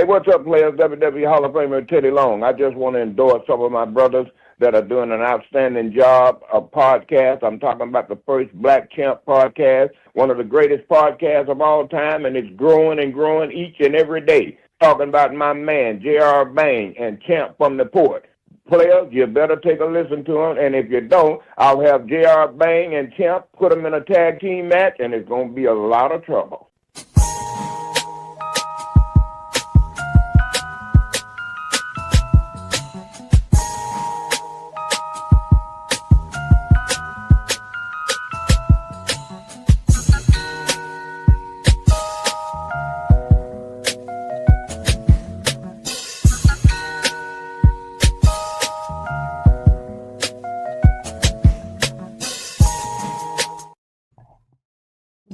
Hey, what's up, players? WWE Hall of Famer Teddy Long. I just want to endorse some of my brothers that are doing an outstanding job of podcast. I'm talking about the first Black Champ podcast, one of the greatest podcasts of all time, and it's growing and growing each and every day. Talking about my man, J.R. Bang and Champ from the Port. Players, you better take a listen to them, and if you don't, I'll have J.R. Bang and Champ put them in a tag team match, and it's going to be a lot of trouble.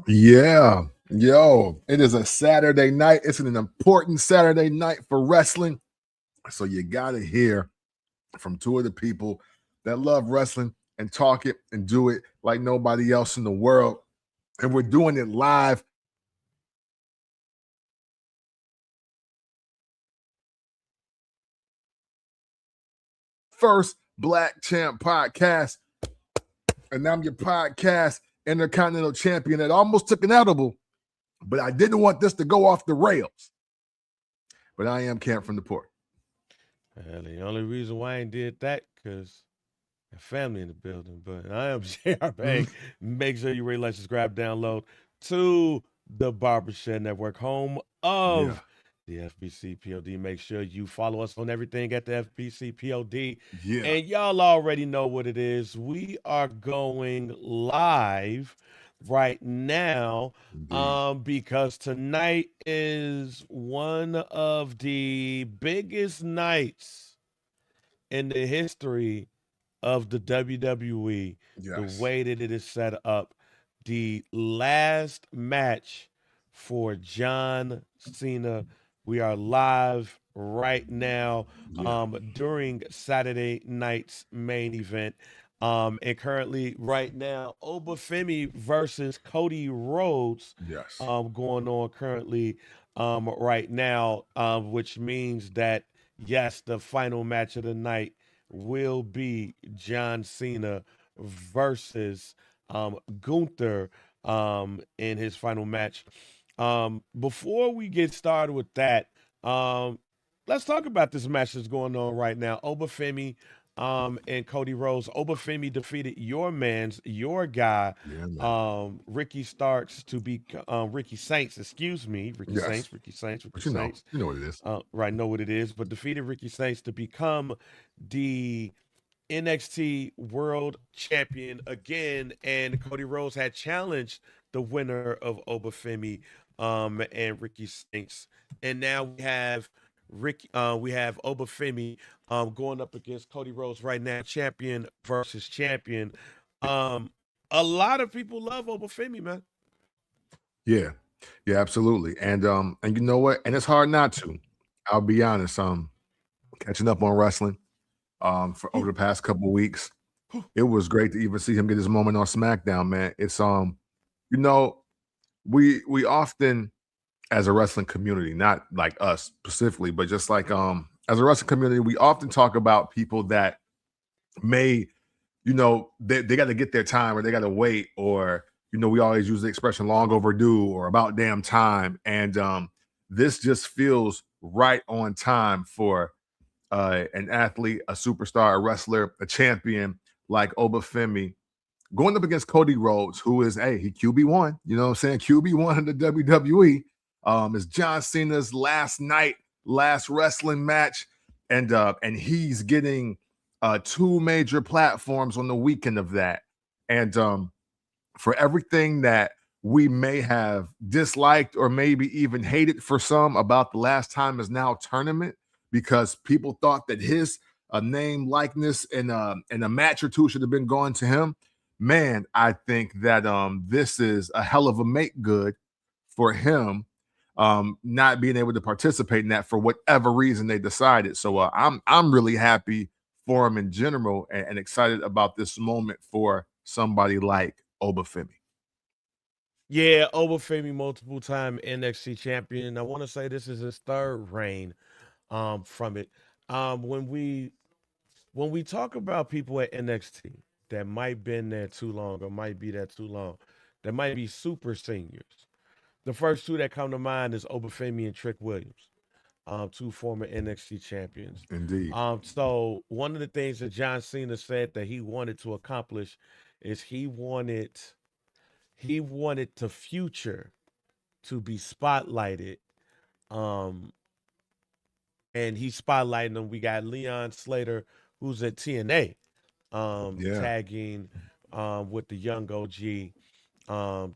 Yeah. Yo, it is a Saturday night. It's an important Saturday night for wrestling. So you got to hear from two of the people that love wrestling and talk it and do it like nobody else in the world. And we're doing it live. First Black Champ podcast. And I'm your podcast Intercontinental Champion that almost took an edible, but I didn't want this to go off the rails. But I am Camp from the Port. The only reason why I ain't did that because I have family in the building. But I am J.R. Bang. Make sure you rate, like, subscribe, download to the Barbershop Network, home of the FBC POD. Make sure you follow us on everything at the FBC POD. Yeah. And y'all already know what it is. We are going live right now because tonight is one of the biggest nights in the history of the WWE. The way that it is set up. The last match for John Cena. We are live right now during Saturday night's main event. And currently, right now, Obafemi versus Cody Rhodes going on currently right now, which means that, yes, the final match of the night will be John Cena versus Gunther in his final match. Before we get started with that, let's talk about this match that's going on right now. Obafemi and Cody Rhodes. Obafemi defeated your guy, Ricky Starks to be Ricky Saints, excuse me. Ricky Saints. You know what it is. Right, know what it is, but defeated Ricky Saints to become the NXT World Champion again, and Cody Rhodes had challenged the winner of Obafemi and Ricky Saints, and now we have Obafemi going up against Cody Rhodes right now, champion versus champion. A lot of people love Obafemi, man. Yeah, absolutely, and you know what? And it's hard not to. I'll be honest. Catching up on wrestling. For over the past couple of weeks, it was great to even see him get his moment on SmackDown, man. It's you know, we often, as a wrestling community, not like us specifically, but just like as a wrestling community, we often talk about people that may, they got to get their time, or they got to wait, or we always use the expression long overdue or about damn time, and this just feels right on time for an athlete, a superstar, a wrestler, a champion like Obafemi going up against Cody Rhodes, who is, he QB1, you know what I'm saying? QB1 in the WWE. It's John Cena's last wrestling match, and he's getting two major platforms on the weekend of that. And for everything that we may have disliked or maybe even hated for some about the Last Time Is Now tournament, because people thought that his name, likeness, and a match or two should have been going to him. Man, I think that this is a hell of a make good for him, not being able to participate in that for whatever reason they decided. So I'm really happy for him in general, and excited about this moment for somebody like Obafemi. Yeah, Obafemi, multiple time NXT champion. I want to say this is his third reign from it. When we talk about people at NXT that might been there too long or might be there too long, that might be super seniors. The first two that come to mind is Obafemi and Trick Williams, two former NXT champions. Indeed. So one of the things that John Cena said that he wanted to accomplish is he wanted the future to be spotlighted. Um, and he's spotlighting them. We got Leon Slater, who's at TNA, Yeah. tagging with the young OG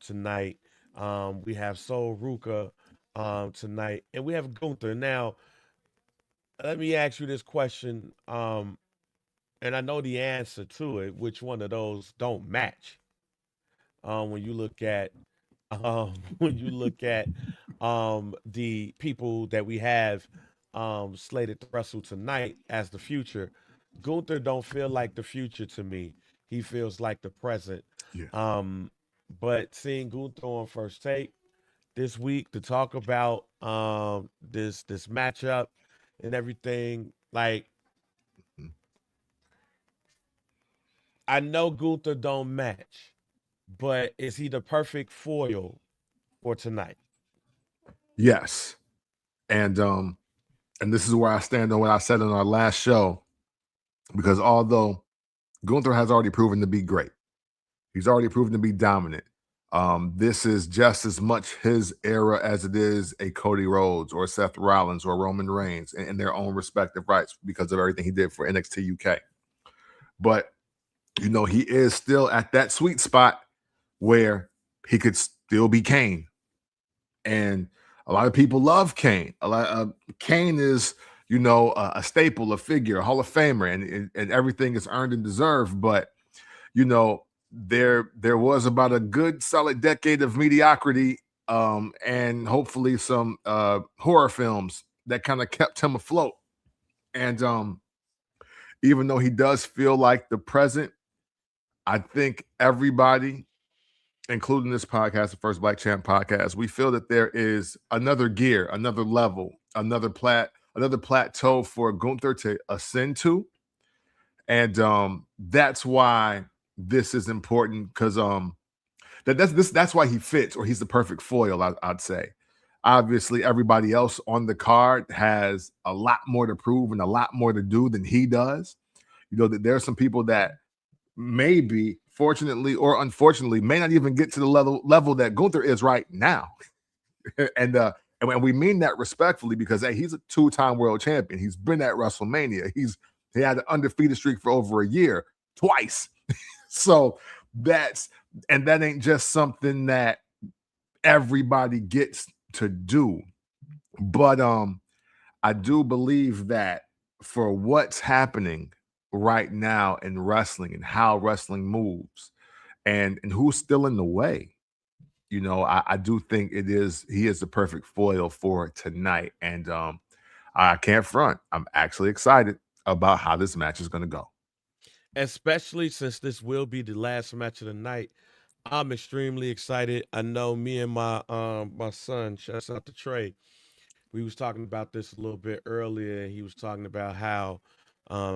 tonight. We have Sol Ruka tonight, and we have Gunther. Now, let me ask you this question, and I know the answer to it. Which one of those don't match? When you look at when you look at the people that we have slated to wrestle tonight as the future, Gunther don't feel like the future to me. He feels like the present. Yeah. But seeing Gunther on First Take this week to talk about this matchup and everything, like Mhm. I know Gunther don't match, but is he the perfect foil for tonight? Yes. And this is where I stand on what I said on our last show, because although Gunther has already proven to be great, he's already proven to be dominant. This is just as much his era as it is a Cody Rhodes or Seth Rollins or Roman Reigns in their own respective rights because of everything he did for NXT UK. But he is still at that sweet spot where he could still be Kane. And a lot of people love Kane. Kane is, a staple, a figure, a Hall of Famer, and everything is earned and deserved. But there was about a good solid decade of mediocrity, and hopefully some horror films that kind of kept him afloat. And even though he does feel like the present, I think everybody, including this podcast, the First Black Champ podcast, we feel that there is another gear, another level, another plateau for Gunther to ascend to. And that's why this is important, because that's why he fits, or he's the perfect foil, I'd say. Obviously, everybody else on the card has a lot more to prove and a lot more to do than he does. That there are some people that maybe, fortunately or unfortunately, may not even get to the level that Gunther is right now. and we mean that respectfully, because hey, he's a 2-time world champion. He's been at WrestleMania. He had an undefeated streak for over a year, twice. So that ain't just something that everybody gets to do. But I do believe that for what's happening right now in wrestling and how wrestling moves and who's still in the way, I do think he is the perfect foil for tonight. And I can't front. I'm actually excited about how this match is going to go. Especially since this will be the last match of the night. I'm extremely excited. I know me and my son, shouts out to Trey, we was talking about this a little bit earlier. He was talking about how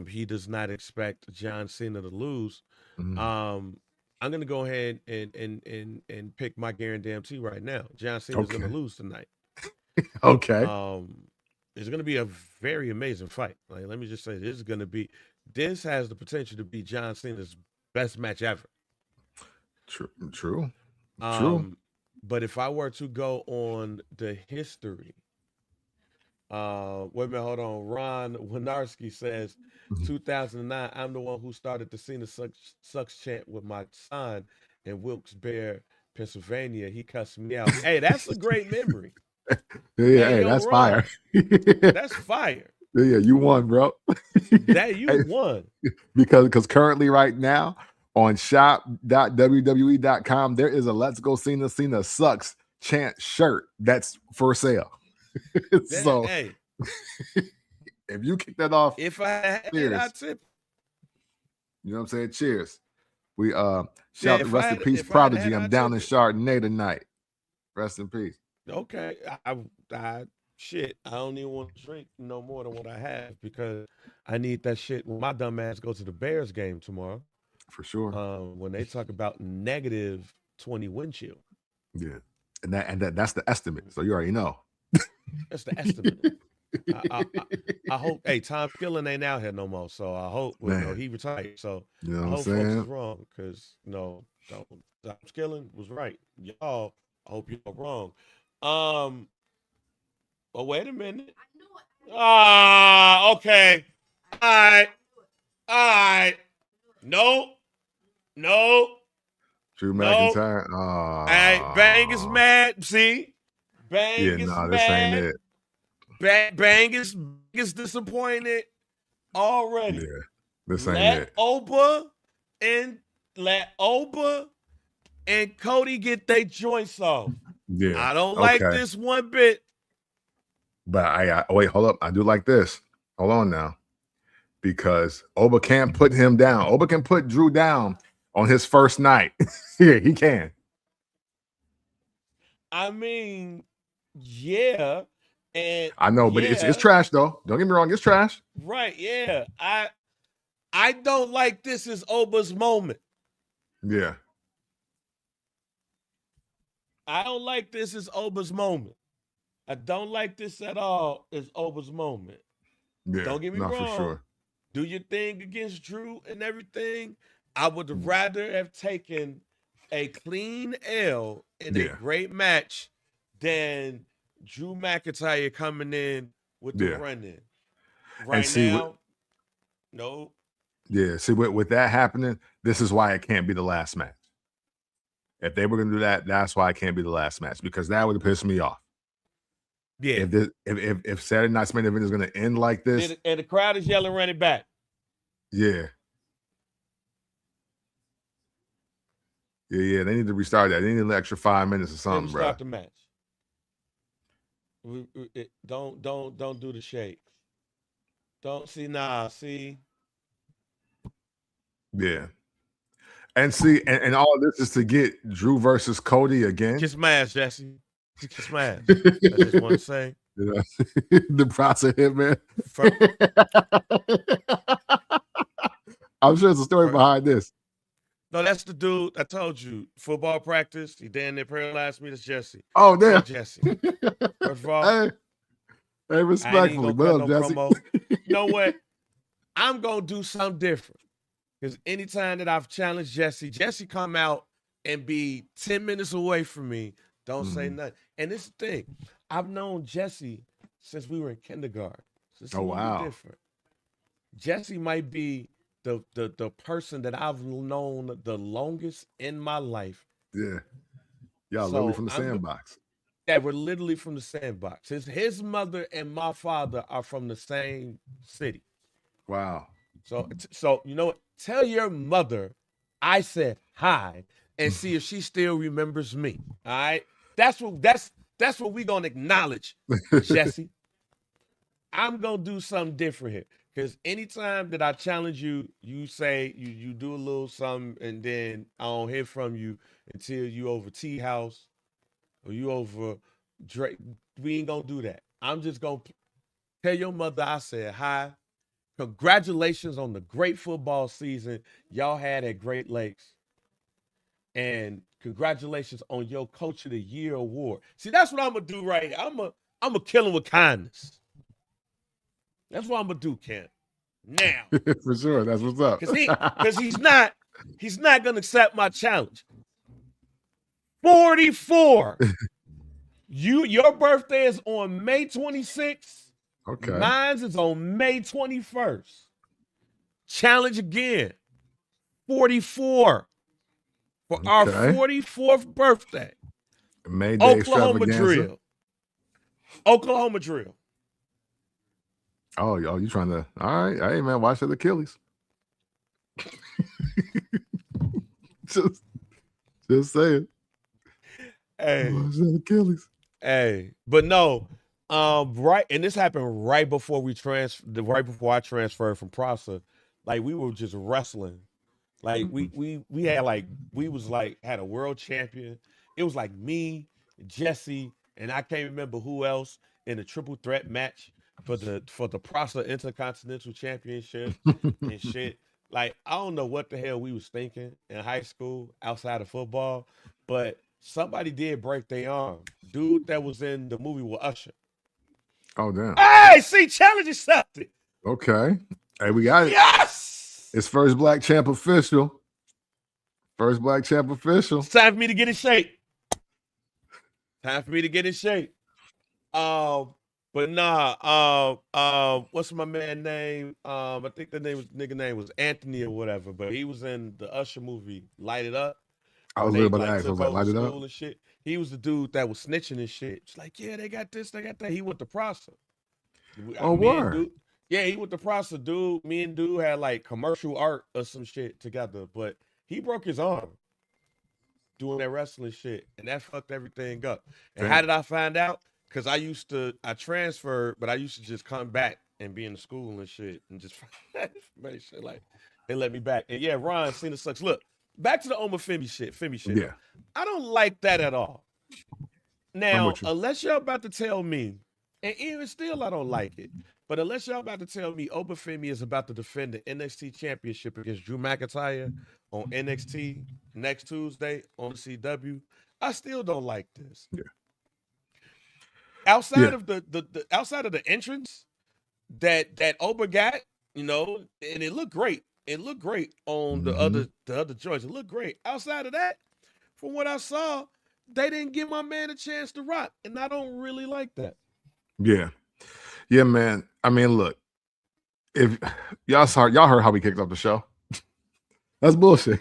he does not expect John Cena to lose. Mhm. I'm gonna go ahead and pick my guarantee right now. John Cena's gonna Okay. lose tonight. Okay. It's gonna be a very amazing fight. Like, let me just say, this has the potential to be John Cena's best match ever. True. But if I were to go on the history, wait a minute, hold on. Ron Winarski says, Mhm. 2009, I'm the one who started the Cena sucks chant with my son in Wilkes-Barre, Pennsylvania. He cussed me out. Hey, that's a great memory. Hey, yo, that's Ron, fire. that's fire. Yeah, you won, bro. That you Hey, won. because currently right now on shop.wwe.com there is a Let's Go Cena Sucks chant shirt that's for sale. So Hey, if you kick that off, if I had it, cheers. I'd tip. You know what I'm saying? Cheers. We Yeah, shout if rest I in had peace, if I had Prodigy. had I'm I down took in it. Chardonnay tonight. Rest in peace. Okay, shit. I don't even want to drink no more than what I have because I need that shit when my dumb ass goes to the Bears game tomorrow. For sure. When they talk about -20 wind chill. Yeah. That's the estimate. So you already know. That's the estimate. I hope. Hey, Tom Skillen ain't out here no more, so I hope. Well, no, Man, he retired, so you know I what I'm hope folks is saying? wrong because no, don't. Tom Skillen was right. Y'all, I hope y'all wrong. Um, but wait a minute. Ah, okay. All right, all right. No, no, Drew no. McIntyre. All right, Bang is mad. See, Yeah, Bang is no, this ain't mad. it. Bang is disappointed already. Yeah, this ain't Let it. Oba and Cody get their joints off. Yeah. I don't like Okay. this one bit. But I wait, hold up. I do like this. Hold on now. Because Oba can't put him down. Oba can put Drew down on his first night. Yeah, he can. I mean, yeah, and I know, but it's trash though. Don't get me wrong, it's trash. right, yeah. I don't like this as Oba's moment. Yeah. I don't like this as Oba's moment. I don't like this at all as Oba's moment. Yeah. Don't get me No, wrong. for sure. Do your thing against Drew and everything. I would rather have taken a clean L in a great match than Drew McIntyre coming in with the run-in. Right now, no. Yeah, see, with that happening, this is why it can't be the last match. If they were going to do that, that's why it can't be the last match, because that would have pissed me off. Yeah. If Saturday Night's main event is going to end like this, and the crowd is yelling, "Run it back!" Yeah, they need to restart that. They need an extra 5 minutes or something, bro. Start the match. Don't do the shakes. Don't see. Yeah. And see, and all of this is to get Drew versus Cody again. Kiss my ass, Jesse. Kiss my ass. I just want to say. You know, the process hit, man. I'm sure there's a story behind this. No, that's the dude I told you. Football practice. He damn near paralyzed me. That's Jesse. Oh, damn. Jesse. First of all, hey, respectfully, but no Jesse. Promo. You know what? I'm gonna do something different. Because anytime that I've challenged Jesse come out and be 10 minutes away from me. Don't say nothing. And this is the thing. I've known Jesse since we were in kindergarten. So it's a little bit different. Jesse might be the person that I've known the longest in my life. Yeah. Y'all literally from the sandbox. Yeah, we're literally from the sandbox. His mother and my father are from the same city. Wow. So you know what? Tell your mother I said hi and see if she still remembers me. All right? That's what we're gonna acknowledge, Jesse. I'm gonna do something different here. Because anytime that I challenge you, you say you do a little something, and then I don't hear from you until you over Tea House or you over Drake. We ain't gonna do that. I'm just gonna tell your mother I said hi. Congratulations on the great football season y'all had at Great Lakes. And congratulations on your Coach of the Year award. See, that's what I'm gonna do right here. I'm gonna kill him with kindness. That's what I'm gonna do, Ken. Now. For sure. That's what's up. Because he's not gonna accept my challenge. 44. Your birthday is on May 26th. Okay. Mine's is on May 21st. Challenge again. 44. For our 44th birthday. May Day Oklahoma drill. Oh, you trying to? All right, hey man, watch the Achilles. just saying. Hey, watch the Achilles. Hey, but no, right, and this happened right before I transferred from Prasa. Like we were just wrestling, Like we had like we was like had a world champion. It was like me, Jesse, and I can't remember who else in a triple threat match for the Prasa Intercontinental Championship and shit. Like I don't know what the hell we was thinking in high school outside of football, but somebody did break their arm. Dude that was in the movie with Usher. Oh damn. Hey, see, challenge accepted. Okay. Hey, we got it. Yes. It's first black champ official. First black champ official. It's time for me to get in shape. Time for me to get in shape. But nah, what's my man name? I think the nigga name was Anthony or whatever, but he was in the Usher movie Light It Up. I When was they literally about to like ask. I was took like, over light it up. school and shit. He was the dude that was snitching and shit. It's like, yeah, they got this, they got that. He went to Prosser. Oh, Me and word. dude, yeah, he went to Prosser, dude. Me and dude had like commercial art or some shit together, but he broke his arm doing that wrestling shit, and that fucked everything up. And how Damn. did I find out? Because I transferred, but I used to just come back and be in the school and shit, and just make shit like they let me back. And yeah, Ron Cena sucks. Look, back to the Oma Femi shit. Yeah, I don't like that at all. I'm Now, with you. unless y'all about to tell me, and even still, I don't like it. But unless y'all about to tell me Obafemi is about to defend the NXT Championship against Drew McIntyre on NXT next Tuesday on the CW, I still don't like this. Yeah. Outside Yeah. of the outside of the entrance that Oba got, you know, and it looked great. It looked great on the other joints. It looked great. Outside of that, from what I saw, they didn't give my man a chance to rock, and I don't really like that. Yeah. Yeah, man. I mean, look, if y'all heard how we kicked off the show. That's bullshit.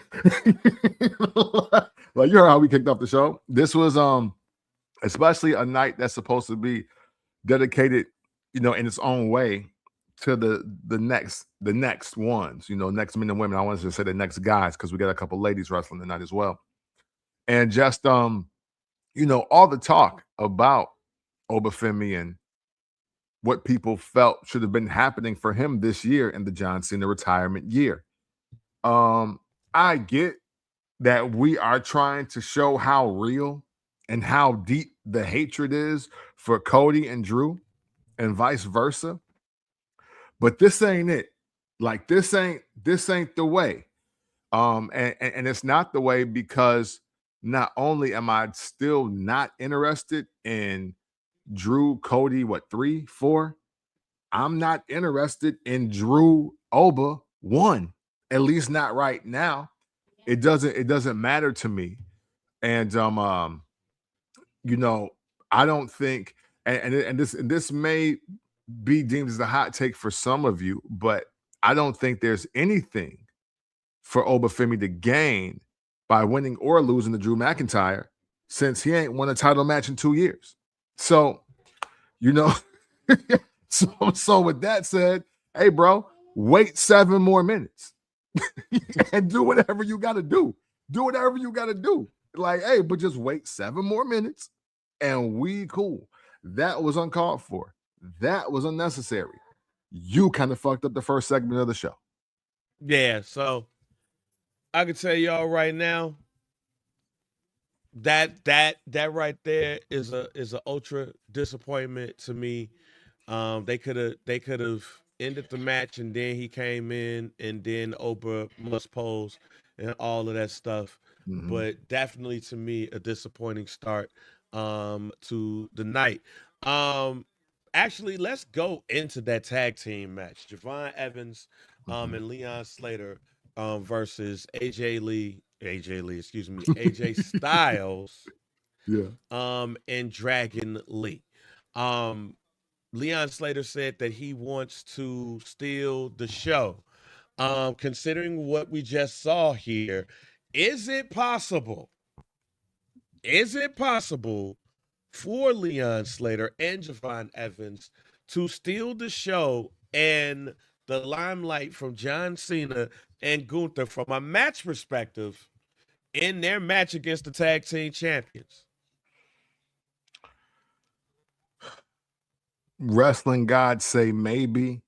Like you heard how we kicked off the show. This was especially a night that's supposed to be dedicated, you know, in its own way to the next ones, you know, next men and women. I wanted to say the next guys because we got a couple ladies wrestling tonight as well. And just you know, all the talk about Obafemi and what people felt should have been happening for him this year in the John Cena retirement year. I get that we are trying to show how real and how deep the hatred is for Cody and Drew and vice versa. But this ain't it. Like this ain't the way. And it's not the way because not only am I still not interested in Drew, Cody, 3, 4? I'm not interested in Drew Oba 1, at least not right now. It doesn't matter to me. And you know, I don't think and this may be deemed as a hot take for some of you, but I don't think there's anything for Obafemi to gain by winning or losing to Drew McIntyre since he ain't won a title match in 2 years. So, you know, so with that said, hey, bro, wait 7 more minutes and do whatever you got to do. Do whatever you got to do. Like, hey, but just wait 7 more minutes and we cool. That was uncalled for. That was unnecessary. You kind of fucked up the first segment of the show. Yeah, so I can tell y'all right now that right there is a ultra disappointment to me. They could have ended the match and then he came in and then Oprah must pose and all of that stuff. But definitely to me a disappointing start to the night. Actually, let's go into that tag team match. Javon Evans and Leon Slater versus AJ Styles Yeah. and Dragon Lee. Leon Slater said that he wants to steal the show. Considering what we just saw here, is it possible? Is it possible for Leon Slater and Javon Evans to steal the show and the limelight from John Cena and Gunther from a match perspective in their match against the tag team champions? Wrestling gods say maybe,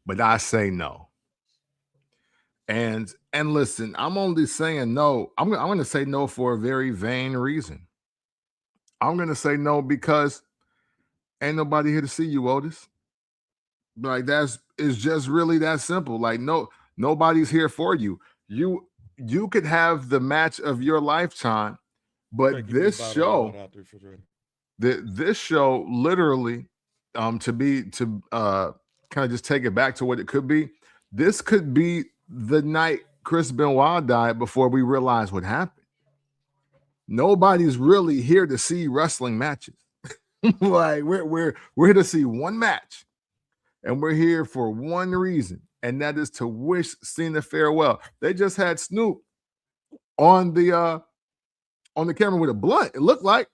but I say no. And listen, I'm only saying no. I'm going to say no for a very vain reason. I'm going to say no because ain't nobody here to see you, Otis. Like it's just really that simple. Like nobody's here for you. You could have the match of your lifetime, but Give me a this bottle of water show, out the refrigerator. this show literally, kind of just take it back to what it could be. This could be the night Chris Benoit died before we realize what happened. Nobody's really here to see wrestling matches. Like we're here to see one match. And we're here for one reason, and that is to wish Cena farewell. They just had Snoop on the camera with a blunt. It looked like,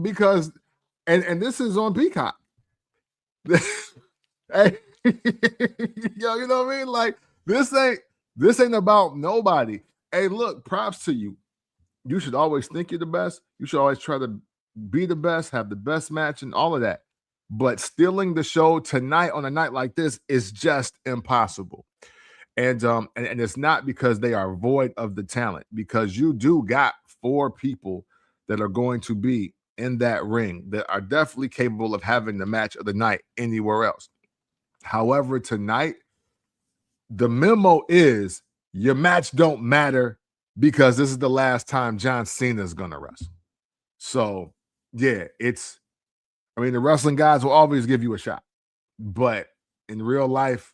because and this is on Peacock. Hey, yo, you know what I mean? Like this ain't about nobody. Hey, look, props to you. You should always think you're the best. You should always try to be the best, have the best match, and all of that. But stealing the show tonight on a night like this is just impossible. And it's not because they are void of the talent, because you do got 4 people that are going to be in that ring that are definitely capable of having the match of the night anywhere else. However, tonight, the memo is your match don't matter because this is the last time John Cena is going to wrestle. So, yeah, the wrestling guys will always give you a shot. But in real life,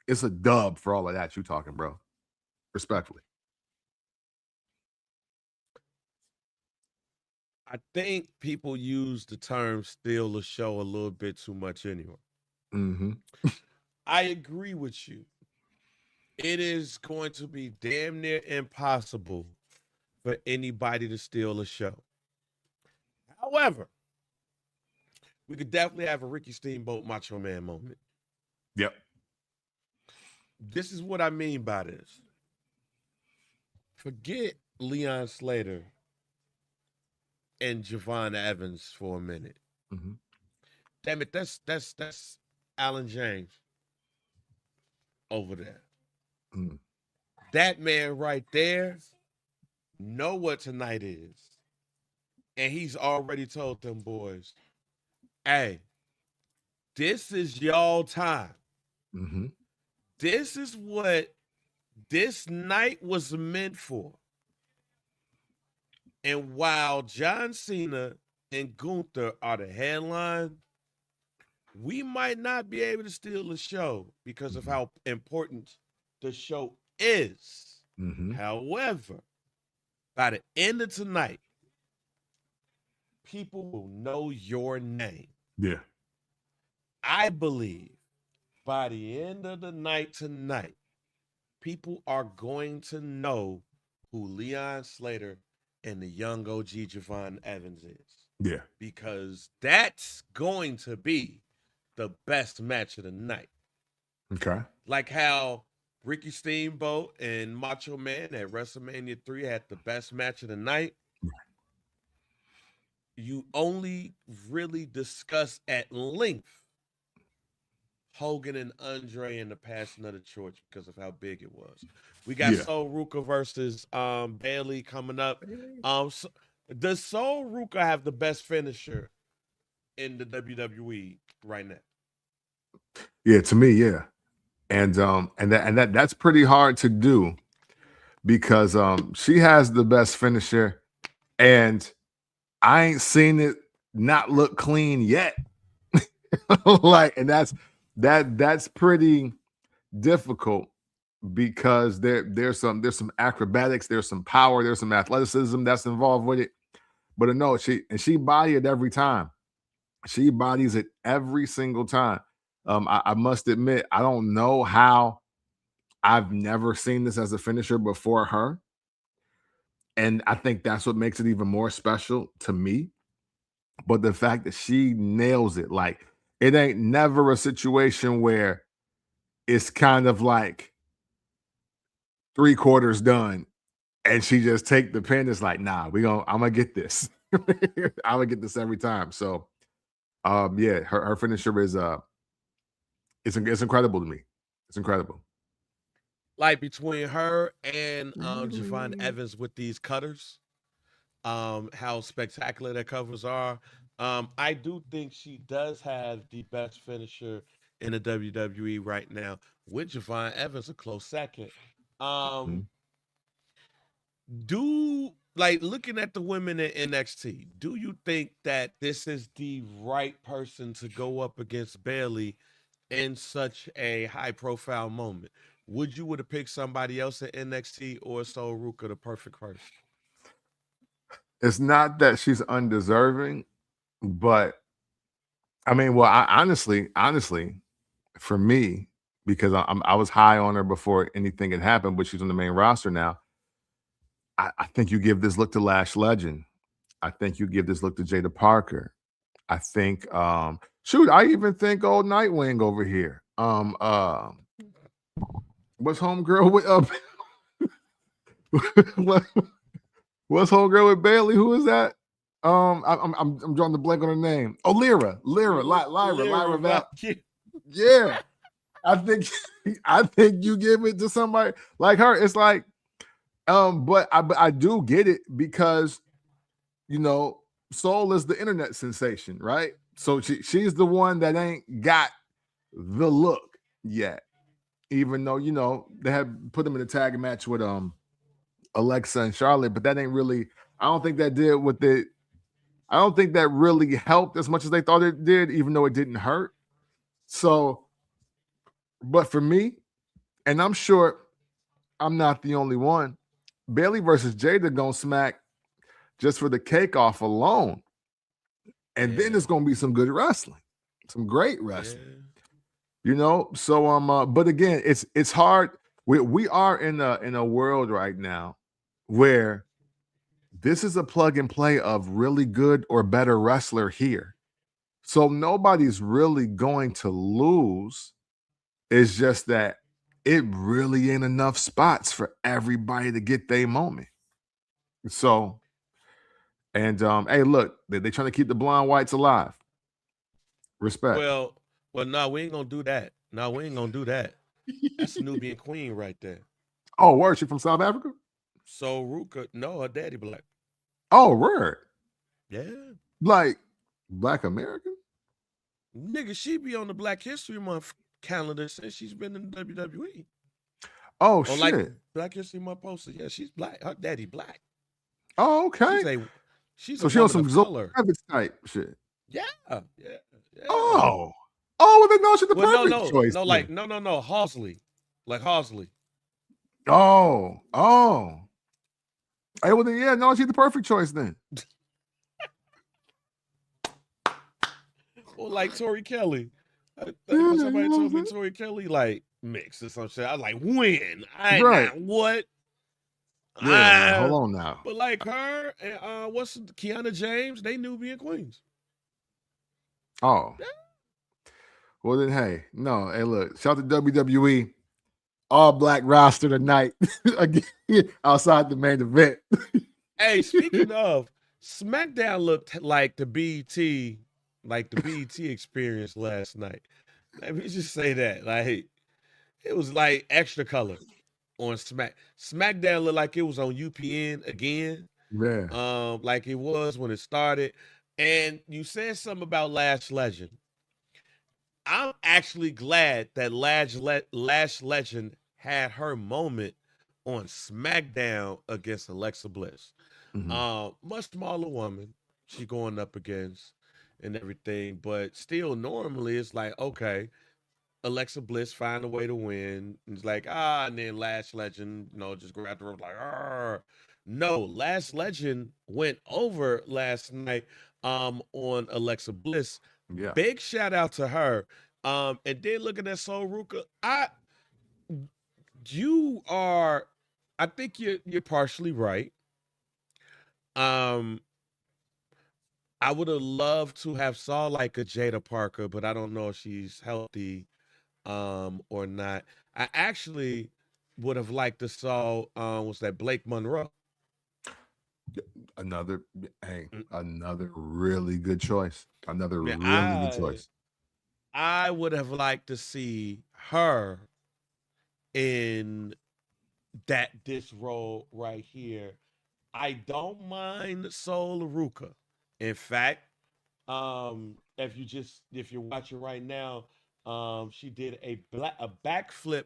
it's a dub for all of that you talking, bro. Respectfully. I think people use the term steal the show a little bit too much anyway. Mm-hmm. I agree with you. It is going to be damn near impossible for anybody to steal a show. However, we could definitely have a Ricky Steamboat Macho Man moment. Yep. This is what I mean by this. Forget Leon Slater and Javon Evans for a minute. Mm-hmm. Damn it, that's Alan James over there. Mm. That man right there know what tonight is. And he's already told them boys, hey, this is y'all time. Mm-hmm. This is what this night was meant for. And while John Cena and Gunther are the headline, we might not be able to steal the show because of how important the show is. Mm-hmm. However, by the end of tonight, people will know your name. Yeah. I believe by the end of the night tonight, people are going to know who Leon Slater and the young OG Javon Evans is. Yeah. Because that's going to be the best match of the night. Okay. Like how Ricky Steamboat and Macho Man at WrestleMania 3 had the best match of the night. Right. You only really discuss at length Hogan and Andre and the passing of the torch because of how big it was. We got Sol Ruka versus Bailey coming up. Does Sol Ruka have the best finisher in the WWE right now? Yeah, to me, yeah. And that's pretty hard to do because she has the best finisher, and I ain't seen it not look clean yet. Like, and that's pretty difficult because there's some acrobatics, there's some power, there's some athleticism that's involved with it. But no, she bodies it every time. She bodies it every single time. I must admit, I don't know how I've never seen this as a finisher before her. And I think that's what makes it even more special to me. But the fact that she nails it, like it ain't never a situation where it's kind of like 3/4 done and she just take the pin. It's like, nah, I'm gonna get this. I'm gonna get this every time. So yeah, her finisher is it's incredible to me. It's incredible. like between her and Javon Really? Evans with these cutters, how spectacular their covers are. I do think she does have the best finisher in the WWE right now, with Javon Evans a close second. Um, Mhm. do like looking at the women in NXT, do you think that this is the right person to go up against Bailey in such a high profile moment? Would you would have picked somebody else in NXT, or Sol Ruka the perfect person? It's not that she's undeserving, but I mean, well, honestly, for me, because I was high on her before anything had happened, but she's on the main roster now. I think you give this look to Lash Legend. I think you give this look to Jada Parker. I think, shoot, I even think old Nightwing over here. What's homegirl with what, what's homegirl with Bailey? Who is that? I'm drawing the blank on her name. Oh, Lyra Val. Yeah, I think I think you give it to somebody like her. It's like, but I do get it because you know, Soul is the internet sensation, right? So she's the one that ain't got the look yet, even though they had put them in a tag match with Alexa and Charlotte, but that ain't really. I don't think that did what they. I don't think that really helped as much as they thought it did, even though it didn't hurt. So, but for me, and I'm sure I'm not the only one. Bailey versus Jada gonna smack just for the cake off alone. And then Yeah, it's gonna be some good wrestling, some great wrestling. yeah. So but again, it's hard. We are in a world right now where this is a plug and play of really good or better wrestler here. So nobody's really going to lose. It's just that it really ain't enough spots for everybody to get their moment. So, and hey, look, they trying to keep the blonde whites alive. Respect. Well, no, we ain't gonna do that. No, we ain't gonna do that. That's Nubian Queen right there. Oh, word, she from South Africa? So Ruka, no, her daddy black. Oh, word. Yeah, Like Black American? nigga, she be on the Black History Month calendar since she's been in the WWE. Oh Or like shit. Black History Month poster. Yeah, she's black. Her daddy black. Oh, okay. She's a she's a So she on woman some of Zoe color. Kravitz type shit. Yeah, yeah, yeah. Oh. Oh, well then no, she's the Well, no, perfect no, choice no, like then. no, Halsley, like Halsley. Oh, oh. Hey, well then, yeah, no, she's the perfect choice then. Or like Tori Kelly. Yeah, When you somebody know what I'm told me saying? Tori Kelly like mixed or some shit, I was like, when? I Right. not what? Yeah, now hold Ah, on now. but like her and what's Kiana James? They Nubian queens. Oh. Yeah. Well then, hey, no, hey, look, shout out to WWE, all black roster tonight. Again, outside the main event. Hey, speaking of, SmackDown looked like the BT experience last night. Let me just say that. Like it was like extra color on SmackDown looked like it was on UPN again. Yeah. Like it was when it started. And you said something about Lash Legend. I'm actually glad that Lash Legend had her moment on SmackDown against Alexa Bliss. Mhm. Much smaller woman she going up against and everything, but still normally it's like, okay, Alexa Bliss find a way to win. And it's like, and then Lash Legend, just go after her like, no, Lash Legend went over last night on Alexa Bliss. Yeah. Big shout out to her. And then looking at Sol Ruka, you are I think you're partially right. Um, I would have loved to have saw like a Jada Parker, but I don't know if she's healthy or not. I actually would have liked to saw was that Blake Monroe. Another hey, Mm, another really good choice. Another Yeah, really good I choice. I would have liked to see her in that this role right here, I don't mind Sol Ruka. In fact, if you're watching right now, she did a backflip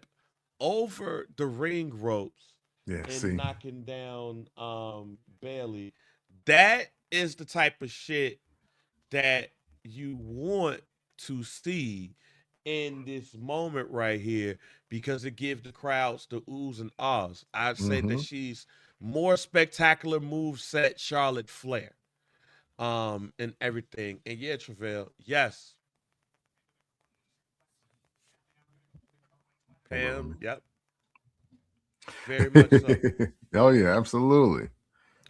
over the ring ropes Yeah, and see. knocking down Bailey. That is the type of shit that you want to see in this moment right here because it gives the crowds the oohs and ahs. I'd say that Mm-hmm. she's more spectacular move set Charlotte Flair and everything. And yeah, Travell, yes, Hold on, let Pam, me. yep, very much so. Oh yeah, absolutely.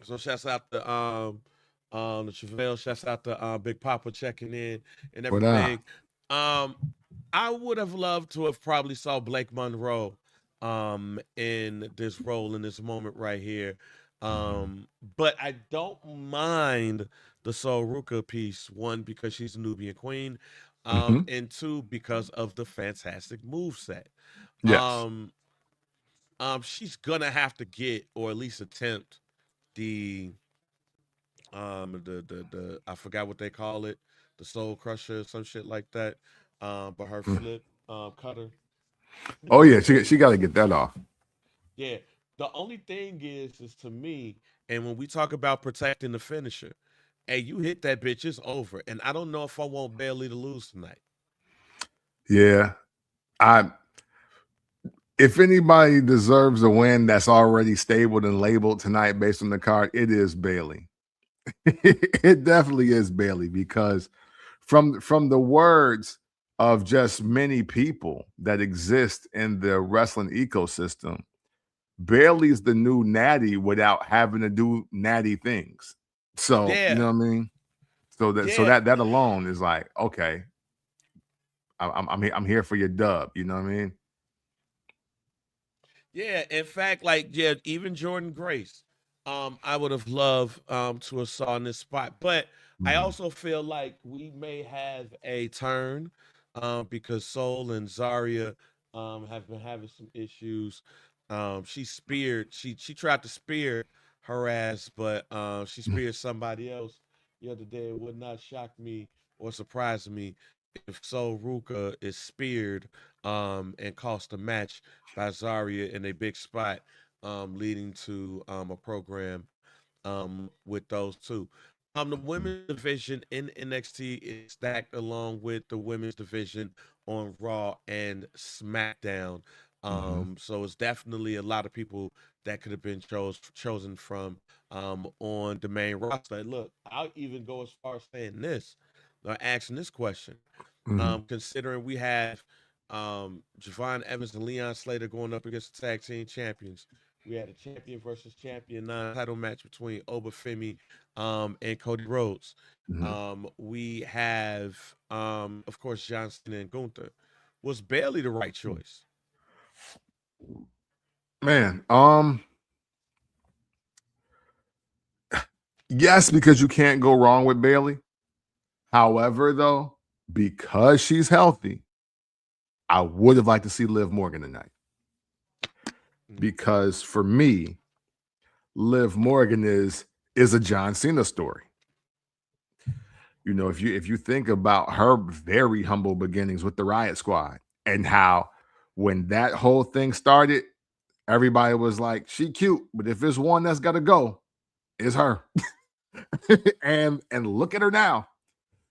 So shouts out to the Travell, shouts out to Big Papa checking in and What up? everything. Um I would have loved to have probably saw Blake Monroe in this role in this moment right here. But I don't mind the Soul Ruka piece, one, because she's a Nubian queen, Mm-hmm. and two, because of the fantastic move set. Yes. Um, she's gonna have to get or at least attempt the the I forgot what they call it, the Soul Crusher, some shit like that. But her Mm. flip cutter. Oh yeah, she And got to get that off. yeah, the only thing is to me, and when we talk about protecting the finisher, hey, you hit that bitch, it's over. And I don't know if I want Bailey to lose tonight. Yeah, I. If anybody deserves a win that's already stabled and labeled tonight based on the card, it is Bailey. It definitely is Bailey because from the words of just many people that exist in the wrestling ecosystem, Bailey's the new natty without having to do natty things. So, you Yeah, know what I mean? So yeah, that alone is like, okay, I'm here for your dub. You know what I mean? yeah. In fact, like, yeah, even Jordan Grace, I would have loved to have saw in this spot. But I Mhm. also feel like we may have a turn because Soul and Zaria have been having some issues. She tried to spear her ass, but she speared somebody else the other day. It would not shock me or surprise me if Soul Ruka is speared and cost a match by Zaria in a big spot, leading to a program with those two. The women's division in NXT is stacked along with the women's division on Raw and SmackDown. Mhm. So it's definitely a lot of people that could have been chosen from on the main roster. Look, I'll even go as far as saying this, or asking this question. Mhm. Considering we have Javon Evans and Leon Slater going up against the tag team champions. We had a champion versus champion non-title match between Obafemi and Cody Rhodes. Mhm. We have, of course, John Cena and Gunther. Was barely the right choice. Man, yes, because you can't go wrong with Bailey. However, though, because she's healthy, I would have liked to see Liv Morgan tonight. Mm. Because for me, Liv Morgan is a John Cena story. You know, if you think about her very humble beginnings with the Riot Squad and how when that whole thing started, everybody was like, she cute, but if there's one that's gotta go, it's her. And look at her now.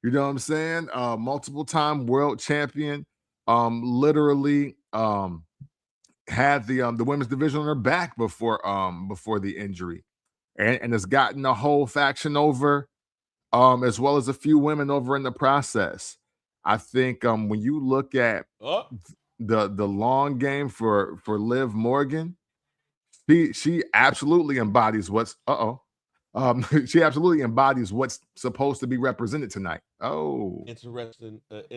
You know what I'm saying? Multiple time world champion. Literally had the women's division on her back before the injury. And has gotten a whole faction over, as well as a few women over in the process. I think when you look at Oh, the long game for Liv Morgan, she absolutely embodies what's she absolutely embodies what's supposed to be represented tonight. Oh,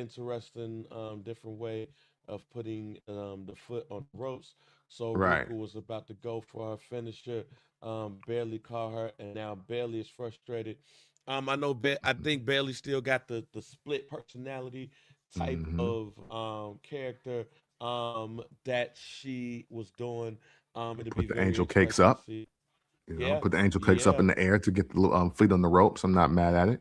interesting different way of putting the foot on the ropes. So right. Ruka was about to go for her finisher, barely caught her, and now Bailey is frustrated. I think Bailey still got the split personality type Hmm. of character. that she was doing. It'll be Put the very angel cakes interesting to up. see. You know, Yeah, put the angel cakes up yeah. in the air to get the little fleet on the ropes. I'm not mad at it.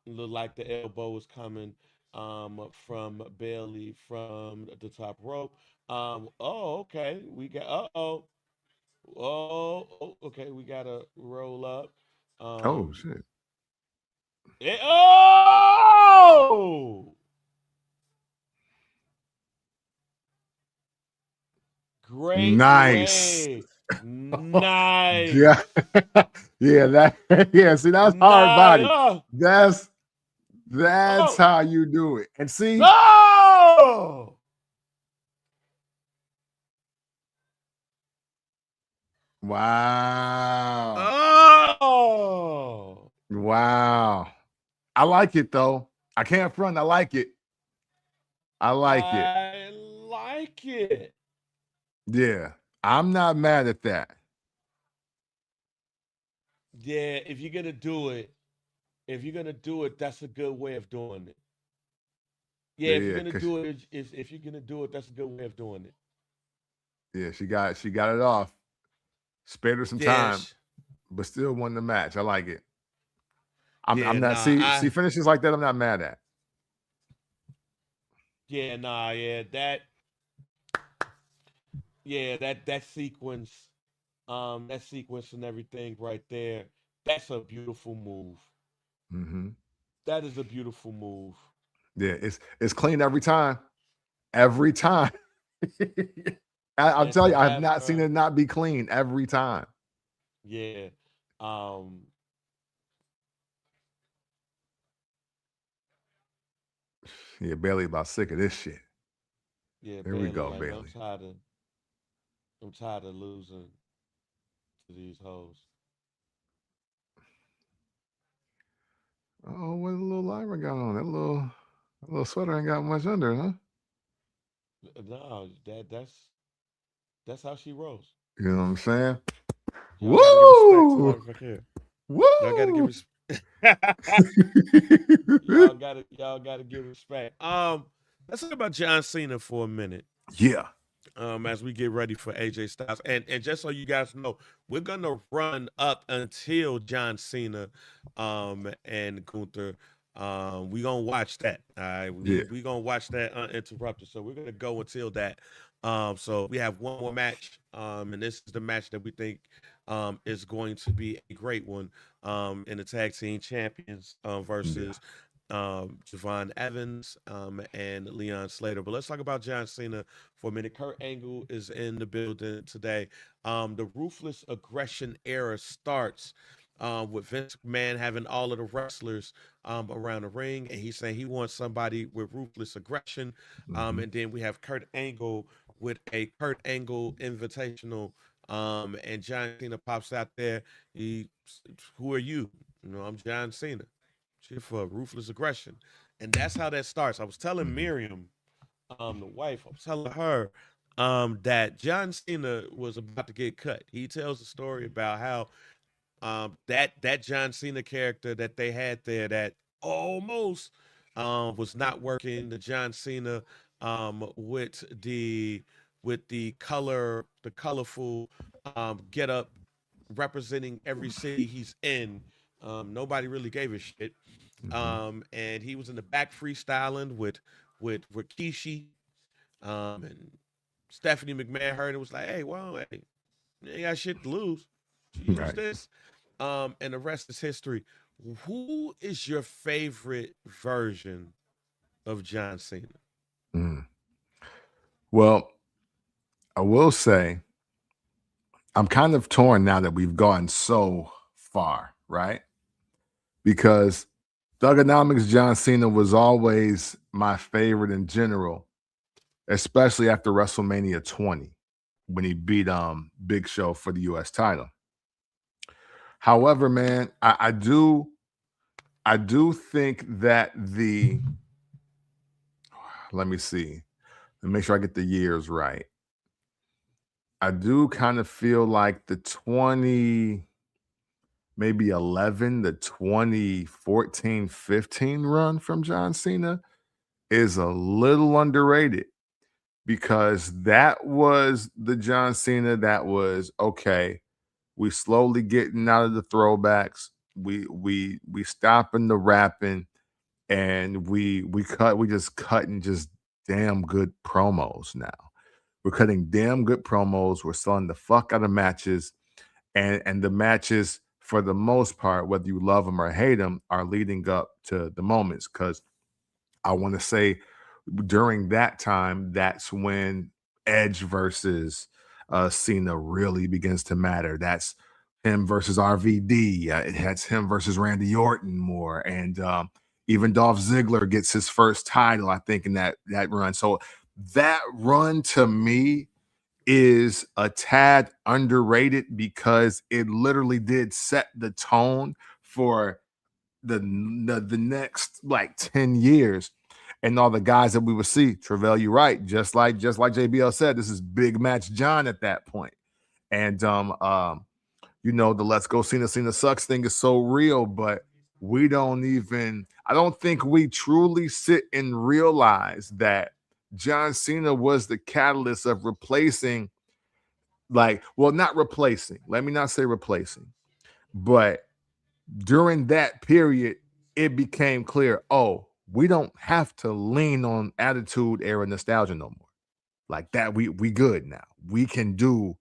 Look like the elbow was coming from Bailey from the top rope. Oh, okay. We got okay. We gotta roll up. Oh Um, shit! oh, great Nice. leg. Yeah, Nice. yeah. That yeah. See, that's hard Nice. body. That's that's Oh, how you do it. And see, oh, wow, oh. wow. I like it though. I can't front. I like it. I like it. I like it. Yeah, I'm not mad at that. Yeah, if you're gonna do it, that's a good way of doing it. Yeah, if you're Yeah, gonna cause do it, if you're gonna do it, that's a good way of doing it. yeah, she got it off. Spared her some time, Yes. but still won the match. I like it. I'm Yeah, not nah, see finishes like that. I'm not mad at. yeah, that sequence, that sequence and everything right there, that's a beautiful move. Hmm. That is a beautiful move. Yeah, it's clean every time. Every time. I'll And tell to you, I have have not seen her, it not be clean every time. yeah, um, Yeah, Bailey about sick of this shit. yeah, Here we Bailey, go, like Bailey. I'm tired of losing to these hoes. Oh, what a little Lyra got on. That little sweater ain't got much under it, huh? No, that's how she rolls. You know what I'm saying? Y'all got to give respect to Woo! Lyra here. Y'all got to give Woo! respect. y'all got to give respect. Let's talk about John Cena for a minute. Yeah. As we get ready for AJ Styles. And just so you guys know, we're gonna run up until John Cena and Gunther. We gonna watch that. All right. Yeah. We gonna watch that uninterrupted. So we're gonna go until that. So we have one more match. And this is the match that we think is going to be a great one. In the tag team champions Yeah. versus Javon Evans and Leon Slater. But let's talk about John Cena for a minute. Kurt Angle is in the building today. The ruthless aggression era starts with Vince McMahon having all of the wrestlers around the ring, and he's saying he wants somebody with ruthless aggression. Hmm. And then we have Kurt Angle with a Kurt Angle Invitational. And John Cena pops out there. He, who are you? You know, I'm John Cena. Cheer for ruthless aggression, and that's how that starts. I was telling Hmm. Miriam, the wife, I was telling her that John Cena was about to get cut. He tells a story about how that John Cena character that they had there that almost was not working. The John Cena with the colorful get up representing every city he's in. Nobody really gave a shit. Hmm. And he was in the back freestyling with Rikishi, and Stephanie McMahon heard it was like, hey, well, hey, you ain't got shit to lose. Use Right. this. And the rest is history. Who is your favorite version of John Cena? Mm. Well, I will say I'm kind of torn now that we've gone so far, right? Because Thugonomics John Cena was always my favorite in general, especially after WrestleMania 20 when he beat Big Show for the US title. However, man, I do think that the let me see. Let me make sure I get the years right. I do kind of feel like the 20 maybe 11, the 2014-15 run from John Cena is a little underrated because that was the John Cena that was okay. We slowly getting out of the throwbacks. We stopping the rapping, and we just cutting just damn good promos now. We're cutting damn good promos. We're selling the fuck out of matches, and the matches for the most part, whether you love them or hate them, are leading up to the moments. Because I want to say during that time, that's when Edge versus Cena really begins to matter. That's him versus RVD. That's him versus Randy Orton more, and even Dolph Ziggler gets his first title, I think, in that run. So that run to me is a tad underrated because it literally did set the tone for the next like 10 years, and all the guys that we would see. Travell, you're right. Just like JBL said, this is big match John at that point. And the Let's Go Cena Sucks thing is so real, but I don't think we truly sit and realize that John Cena was the catalyst of replacing, not replacing, let me not say replacing, but during that period, it became clear, oh, we don't have to lean on attitude era nostalgia no more. Like that, we good now. We can do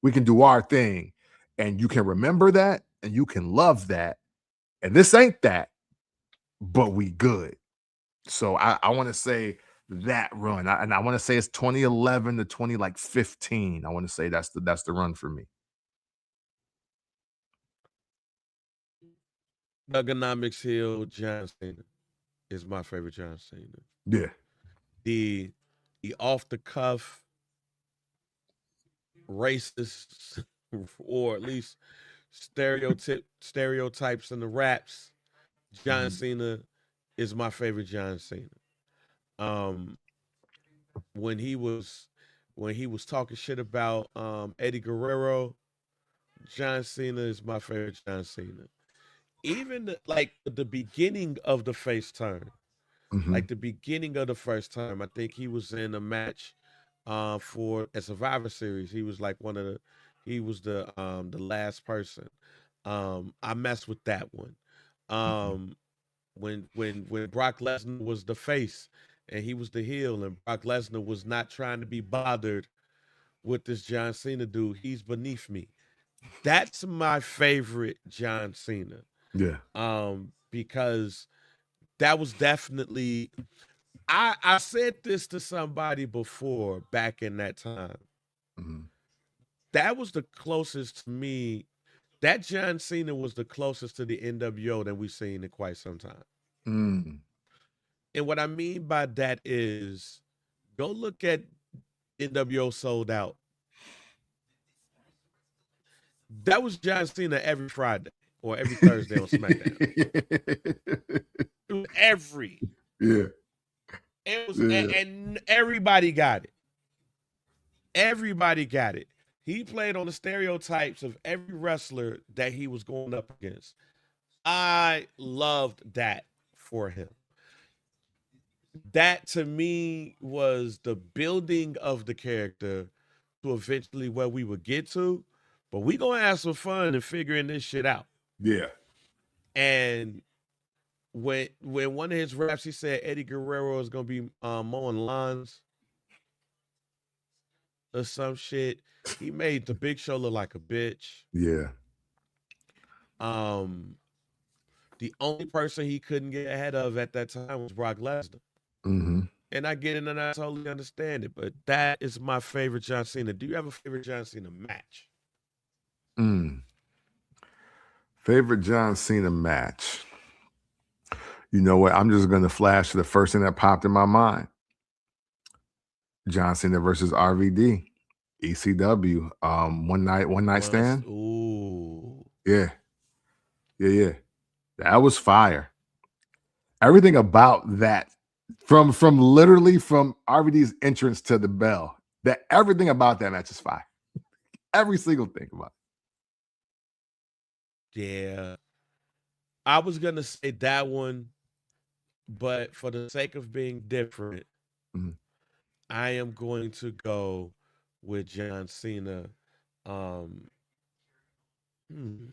our thing, and you can remember that, and you can love that. And this ain't that, but we good. So I want to say that run, and I want to say it's 2011 to 2015. I want to say that's the run for me. Thugonomics Hill John Cena is my favorite John Cena. Yeah. The off the cuff racist or at least stereotypes in the raps. John Cena is my favorite John Cena. Um, when he was talking shit about Eddie Guerrero, John Cena is my favorite John Cena. Even like the beginning of the face turn, Mhm. like the beginning of the first time, I think he was in a match for a Survivor Series. He was like he was the last person. I messed with that one. Um, when Brock Lesnar was the face and he was the heel, and Brock Lesnar was not trying to be bothered with this John Cena dude. He's beneath me. That's my favorite John Cena. Yeah. Because that was definitely I said this to somebody before back in that time. Mhm. That was the closest to me. That John Cena was the closest to the NWO that we've seen in quite some time. Mm. And what I mean by that is go look at NWO Sold Out. That was John Cena every Friday or every Thursday on SmackDown. It was every. Yeah. It was, Yeah. and everybody got it. Everybody got it. He played on the stereotypes of every wrestler that he was going up against. I loved that for him. That to me was the building of the character to eventually where we would get to. But we gonna have some fun in figuring this shit out. Yeah. And when one of his raps he said Eddie Guerrero is gonna be mowing lawns or some shit, he made the Big Show look like a bitch. Yeah. Um, the only person he couldn't get ahead of at that time was Brock Lesnar. Mm-hmm. And I get it and I totally understand it, but that is my favorite John Cena. Do you have a favorite John Cena match? Favorite John Cena match. You know what? I'm just gonna flash to the first thing that popped in my mind. John Cena versus RVD. ECW. One night stand. Ooh. Yeah. Yeah. That was fire. Everything about that, from literally from RVD's entrance to the bell, that everything about that match is fire. Every single thing about it. Yeah. I was gonna say that one, but for the sake of being different, Mhm. I am going to go with John Cena. Um, hmm,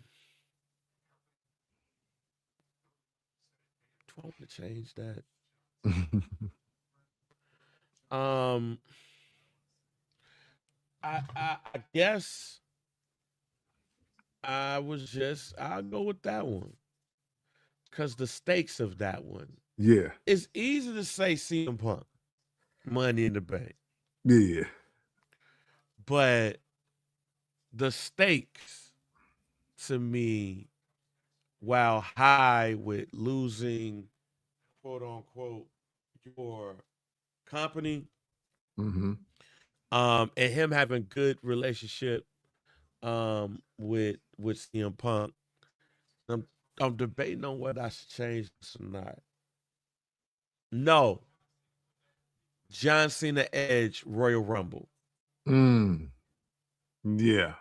do I want to change that? Um, I guess I'll go with that one because the stakes of that one. Yeah, It's easy to say CM Punk, Money in the Bank, yeah. but the stakes to me, while high with losing, quote unquote, your company, Mm-hmm. and him having good relationship with CM Punk, I'm I'm debating on whether I should change this or not. No, John Cena Edge Royal Rumble. Mm, yeah,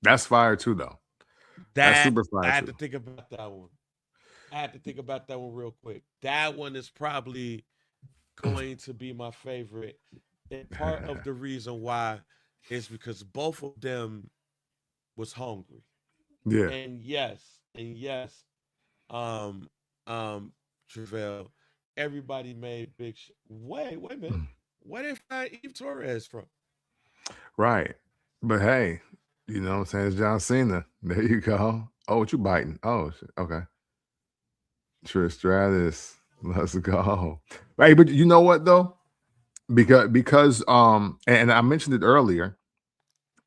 that's fire too, though. That's That super I fire had too. to think about that one. I had to think about that one real quick. That one is probably going to be my favorite. And part of the reason why is because both of them was hungry. Yeah. And yes, um, um, Travell, everybody made wait a minute. Where did I find Eve Torres from? Right. But hey, you know what I'm saying? It's John Cena. There you go. Oh, what you biting? Oh, okay. Trish Stratus. Let's go. Hey, but you know what though? Because and I mentioned it earlier,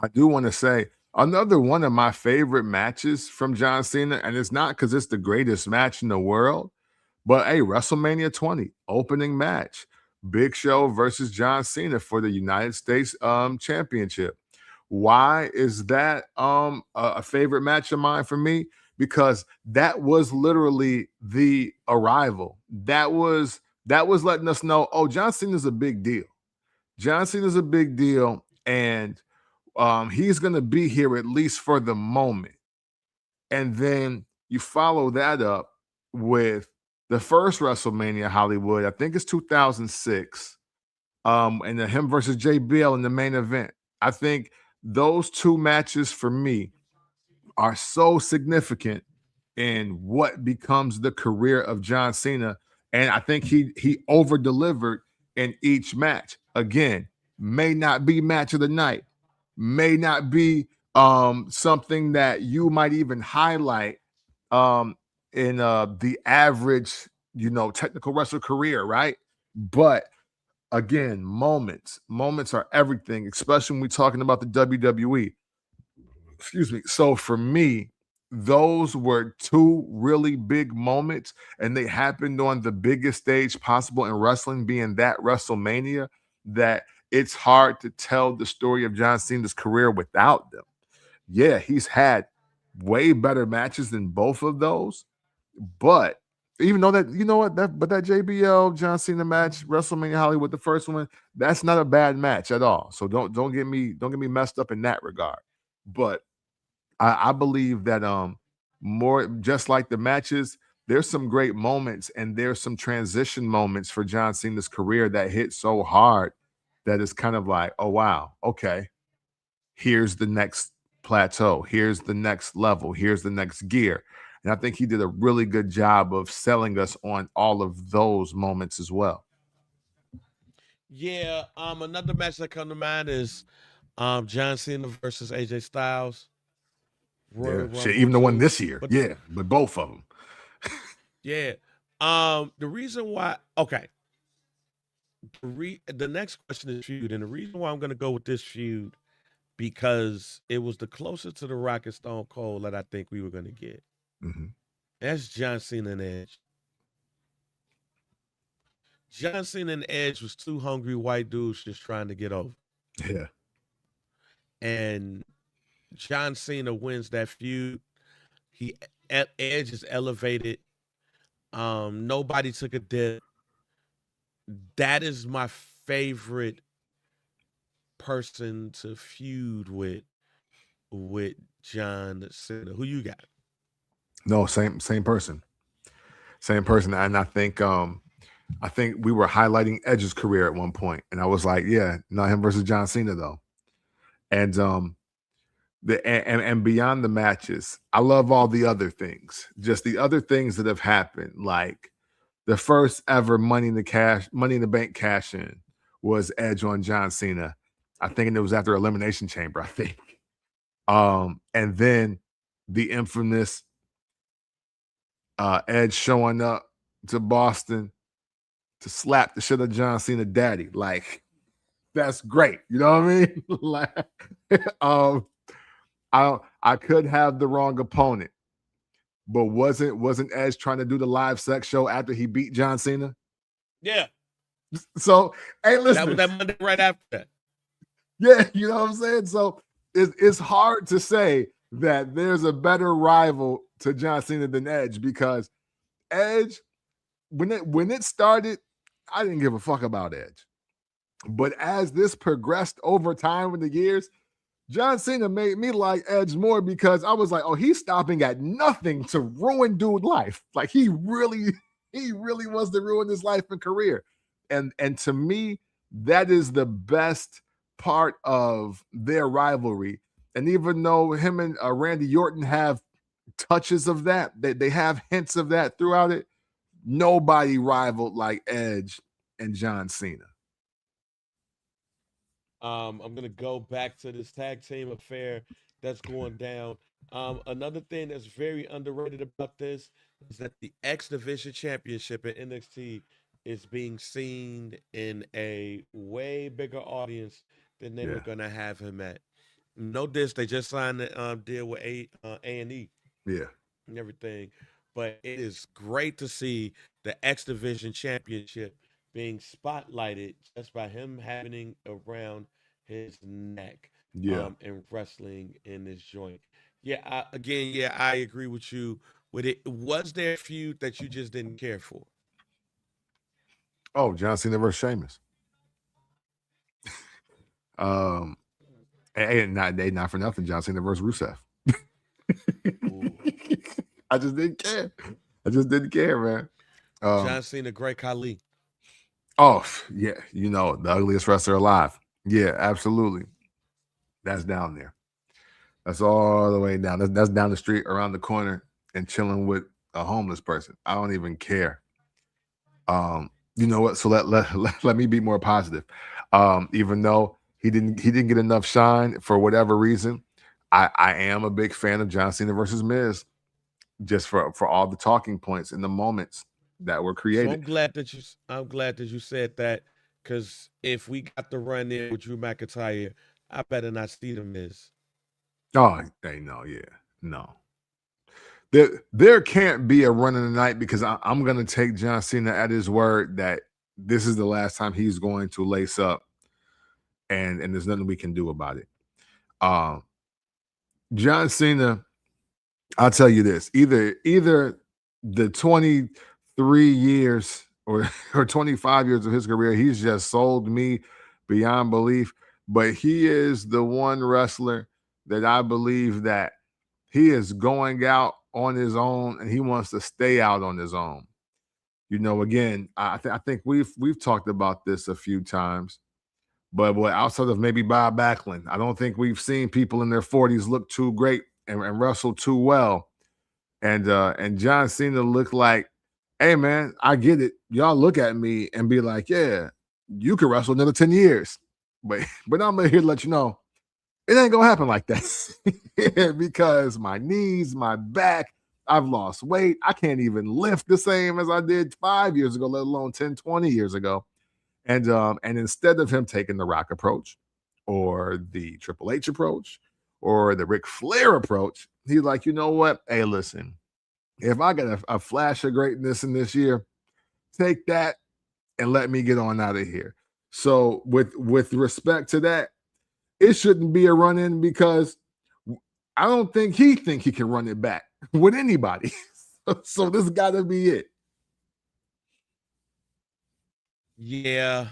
I do want to say another one of my favorite matches from John Cena, and it's not because it's the greatest match in the world, but hey, WrestleMania 20 opening match, Big Show versus John Cena for the United States Championship. Why is that a favorite match of mine for me? Because that was literally the arrival. That was letting us know, oh, John Cena's a big deal. John Cena's a big deal, and he's going to be here at least for the moment. And then you follow that up with the first WrestleMania Hollywood, I think it's 2006, and then him versus JBL in the main event. I think those two matches for me are so significant in what becomes the career of John Cena. And I think he over delivered in each match. Again, may not be match of the night, may not be something that you might even highlight um in the average, technical wrestler career, right? But again, moments are everything, especially when we're talking about the WWE. Excuse me. So for me, those were two really big moments, and they happened on the biggest stage possible in wrestling, being that WrestleMania, that it's hard to tell the story of John Cena's career without them. Yeah, he's had way better matches than both of those, but even though that, you know what, that JBL John Cena match, WrestleMania Hollywood, the first one, that's not a bad match at all. So don't get me messed up in that regard. But I believe that more just like the matches, there's some great moments and there's some transition moments for John Cena's career that hit so hard that it's kind of like, oh wow, okay, here's the next plateau, here's the next level, here's the next gear. And I think he did a really good job of selling us on all of those moments as well. Yeah, another match that come to mind is John Cena versus AJ Styles, Yeah, Royal shit, Rumble even the one too. this year. But Yeah, but both of them. yeah, the reason why, okay, the next question is feud, and the reason why I'm gonna go with this feud because it was the closest to the Rock and Stone Cold that I think we were gonna get. Mhm. That's John Cena and Edge. John Cena and Edge was two hungry white dudes just trying to get over, Yeah. and John Cena wins that feud. He Edge is elevated. Nobody took a dip. That is my favorite person to feud with John Cena. Who you No, same person. Same person. And I think I think we were highlighting Edge's career at one point, and I was like, yeah, not him versus John Cena though. And and beyond the matches, I love all the other things. Just the other things that have happened, like the first ever Money in the Bank cash in was Edge on John Cena. I think it was after Elimination Chamber, I think. And then the infamous Edge showing up to Boston to slap the shit of John Cena daddy. Like, that's great. You know what I mean? Like, um, I could have the wrong opponent, but wasn't Edge trying to do the live sex show after he beat John Cena? Yeah. So, hey, That listen. was that Monday right after that. Yeah, you know what I'm saying? So it's hard to say that there's a better rival to John Cena than Edge, because Edge, when it started, I didn't give a fuck about Edge. But as this progressed over time with the years, John Cena made me like Edge more, because I was like, oh, he's stopping at nothing to ruin dude's life. Like, he really wants to ruin his life and career. And to me, that is the best part of their rivalry. And even though him and Randy Orton have touches of that, they have hints of that throughout it, nobody rivaled like Edge and John Cena. I'm gonna go back to this tag team affair that's going down. Another thing that's very underrated about this is that the X Division Championship in NXT is being seen in a way bigger audience than they were Yeah. gonna have him at. No diss, they just signed the deal with A&E Yeah. and everything. But it is great to see the X Division Championship being spotlighted just by him having around his neck Yeah. and wrestling in this joint. Yeah, again, yeah, I agree with you with it. Was there a feud that you just didn't care for? Oh, John Cena versus Sheamus. Um, and not for nothing, John Cena versus Rusev. Ooh. I just didn't care. I just didn't care, man. John Cena, Great Khali. Oh yeah, the ugliest wrestler alive. Yeah, absolutely. That's down there. That's all the way down. That's down the street, around the corner, and chilling with a homeless person. I don't even care. You know what? So let me be more positive. Even though he didn't get enough shine for whatever reason, I am a big fan of John Cena versus Miz, just for all the talking points and the moments that were So created. I'm glad that you said that, because if we got the run in with Drew McIntyre, I better not see them as. Oh, hey, no, yeah, no. There can't be a run in the night, because I'm gonna take John Cena at his word that this is the last time he's going to lace up, and there's nothing we can do about it. Um, John Cena, I'll tell you this: either the 23 years or or 25 years of his career, he's just sold me beyond belief. But he is the one wrestler that I believe that he is going out on his own, and he wants to stay out on his own. Again, I think we've talked about this a few times, but boy, outside of maybe Bob Backlund, I don't think we've seen people in their 40s look too great and wrestle too well. And John Cena looked like, hey man, I get it. Y'all look at me and be like, yeah, you could wrestle another 10 years. But I'm here to let you know it ain't gonna happen like that. Because my knees, my back, I've lost weight. I can't even lift the same as I did 5 years ago, let alone 10, 20 years ago. And instead of him taking the Rock approach or the Triple H approach or the Ric Flair approach, he's like, you know what? Hey, listen, if I get a flash of greatness in this year, take that and let me get on out of here. So with respect to that, it shouldn't be a run in, because I don't think he can run it back with anybody. So this got to be it. Yeah.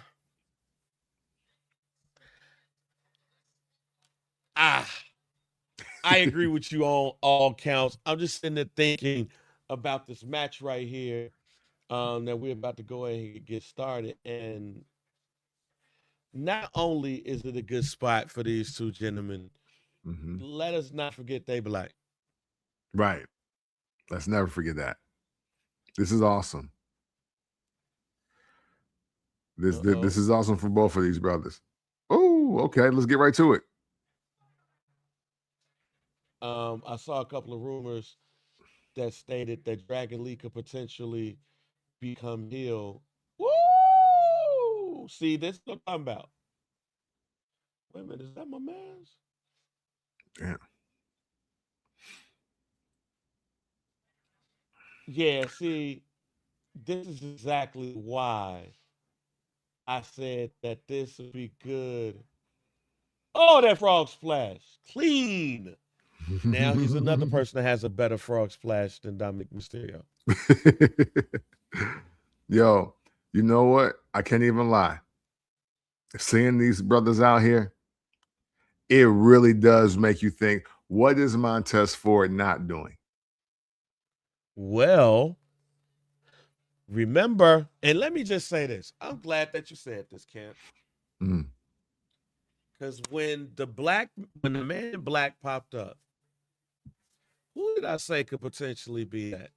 Ah, I agree with you on all counts. I'm just sitting there thinking about this match right here. that we're about to go ahead and get started. And not only is it a good spot for these two gentlemen, let us not forget they black. Right. Let's never forget that. This is awesome. This is awesome for both of these brothers. Oh, okay. Let's get right to it. I saw a couple of rumors that stated that Dragon Lee could potentially become heel. Woo! See, this is what I'm talking about. Wait a minute, is that my man's? Yeah. Yeah, see, this is exactly why I said that this would be good. Oh, that frog splash. Clean. Now he's another person that has a better frog splash than Dominic Mysterio. Yo, you know what? I can't even lie. Seeing these brothers out here, it really does make you think, what is Montez Ford not doing? Well, remember, and let me just say this. I'm glad that you said this, Kent. Because when the man in black popped up, who did I say could potentially be that?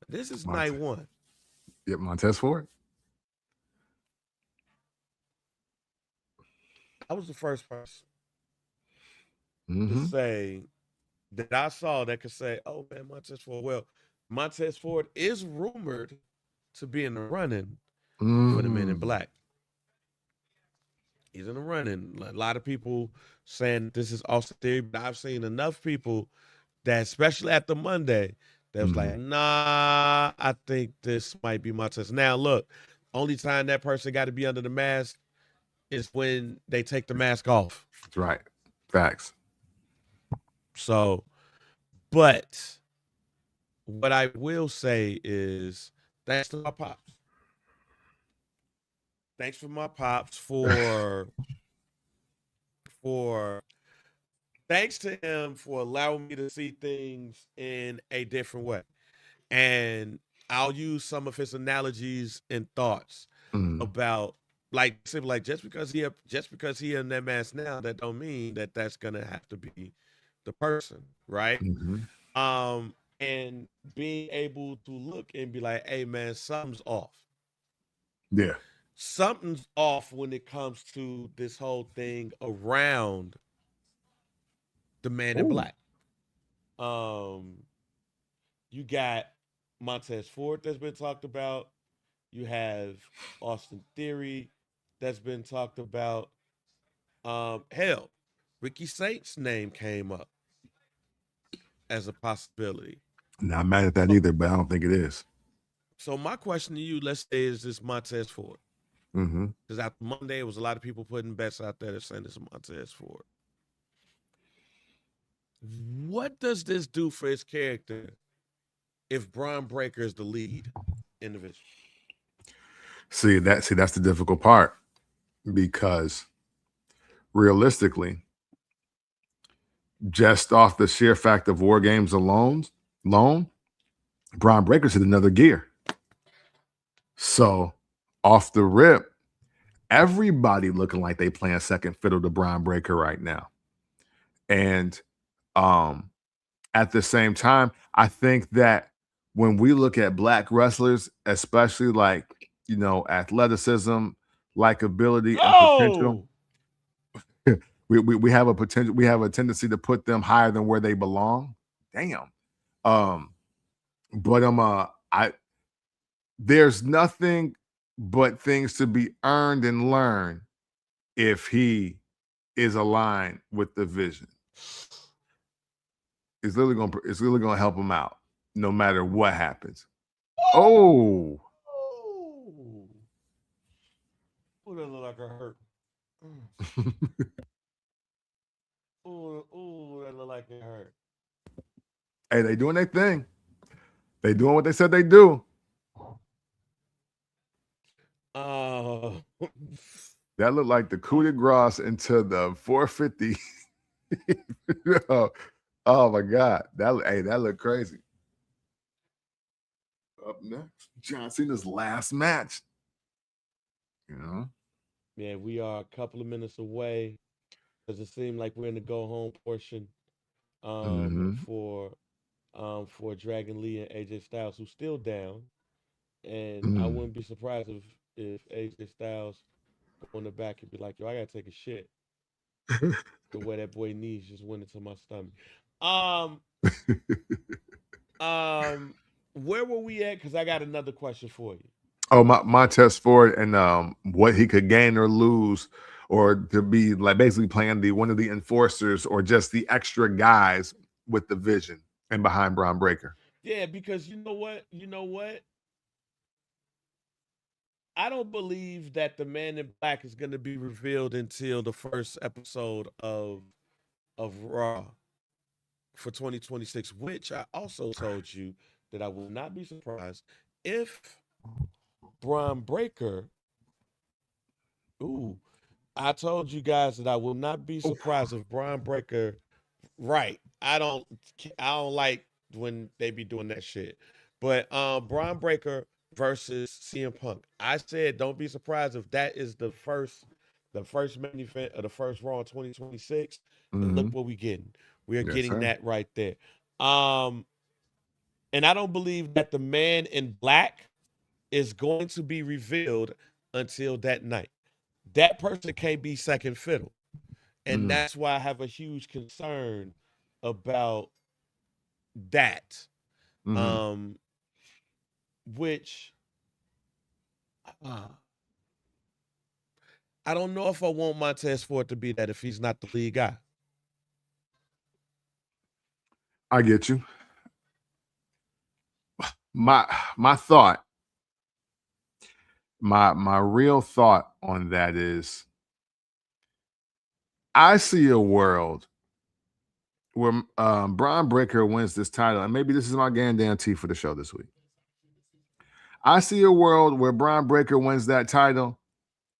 This is night one. Yep, Montez Ford. I was the first person to say that I saw that could say, oh man, Montez Ford. Well, Montez Ford is rumored to be in the running for the men in black. He's in the running. A lot of people saying this is Austin Theory, but I've seen enough people that, especially at the Monday, that was like, nah, I think this might be Montez. Now, look, only time that person got to be under the mask is when they take the mask off. That's right. Facts. So, but what I will say is thanks to my pops. Thanks for my pops for thanks to him for allowing me to see things in a different way. And I'll use some of his analogies and thoughts about like just because he in that mask now, that don't mean that that's gonna have to be the person, right? And being able to look and be like, hey man, something's off. Yeah. Something's off when it comes to this whole thing around the man in black. You got Montez Ford that's been talked about. You have Austin Theory that's been talked about. Hell, Ricky Saint's name came up as a possibility. Not mad at that either, but I don't think it is. So my question to you, let's say, is this Montez Ford? Because after Monday, it was a lot of people putting bets out there that saying this is Montez Ford. What does this do for his character if Braun Breaker is the lead individual? See, that's the difficult part, because realistically, just off the sheer fact of War Games alone, Braun Breaker's hit another gear. So off the rip, everybody looking like they playing second fiddle to Braun Breaker right now. And at the same time, I think that when we look at black wrestlers, especially like, athleticism, likability, and potential, we have a potential, we have a tendency to put them higher than where they belong. Damn. But there's nothing but things to be earned and learned if he is aligned with the vision. It's literally gonna help him out no matter what happens. Oh, that look like I hurt. That look like it hurt. Hey, they doing their thing. They doing what they said they do. That looked like the coup de grace into the 450. Oh my God. That looked crazy. Up next, John Cena's last match. You know? Yeah, we are a couple of minutes away. Does it seem like we're in the go home portion Mm-hmm. for Dragon Lee and AJ Styles, who's still down. And I Mm. wouldn't be surprised if AJ Styles go in the back and be like, "Yo, I gotta take a shit." The way that boy knees just went into my stomach. Um, um, where were we at? Because I got another question for you. Oh, my test for it and what he could gain or lose, or to be like basically playing the one of the enforcers or just the extra guys with the vision and behind Braun Breaker. Yeah, because you know what? You know what? I don't believe that the Man in Black is going to be revealed until the first episode of Raw for 2026, which I also told you that I will not be surprised if Braun Breaker. Ooh, I told you guys that I will not be Oh. surprised if Braun Breaker. Right, I don't like when they be doing that shit. But Braun Breaker versus CM Punk. I said don't be surprised if that is the first main event of the first Raw in 2026. And look Mm-hmm. what we getting. We are Yes, getting sir. that right there. Um, and I don't believe that the Man in Black is going to be revealed until that night. That person can't be second fiddle. And Mm. that's why I have a huge concern about that. Mm-hmm. Um, which uh, I don't know if I want Montez Ford to be that if he's not the lead guy. I get you. My my thought, my real thought on that is I see a world where Braun Breaker wins this title, and maybe this is my guarantee for the show this week. I see a world where Braun Breaker wins that title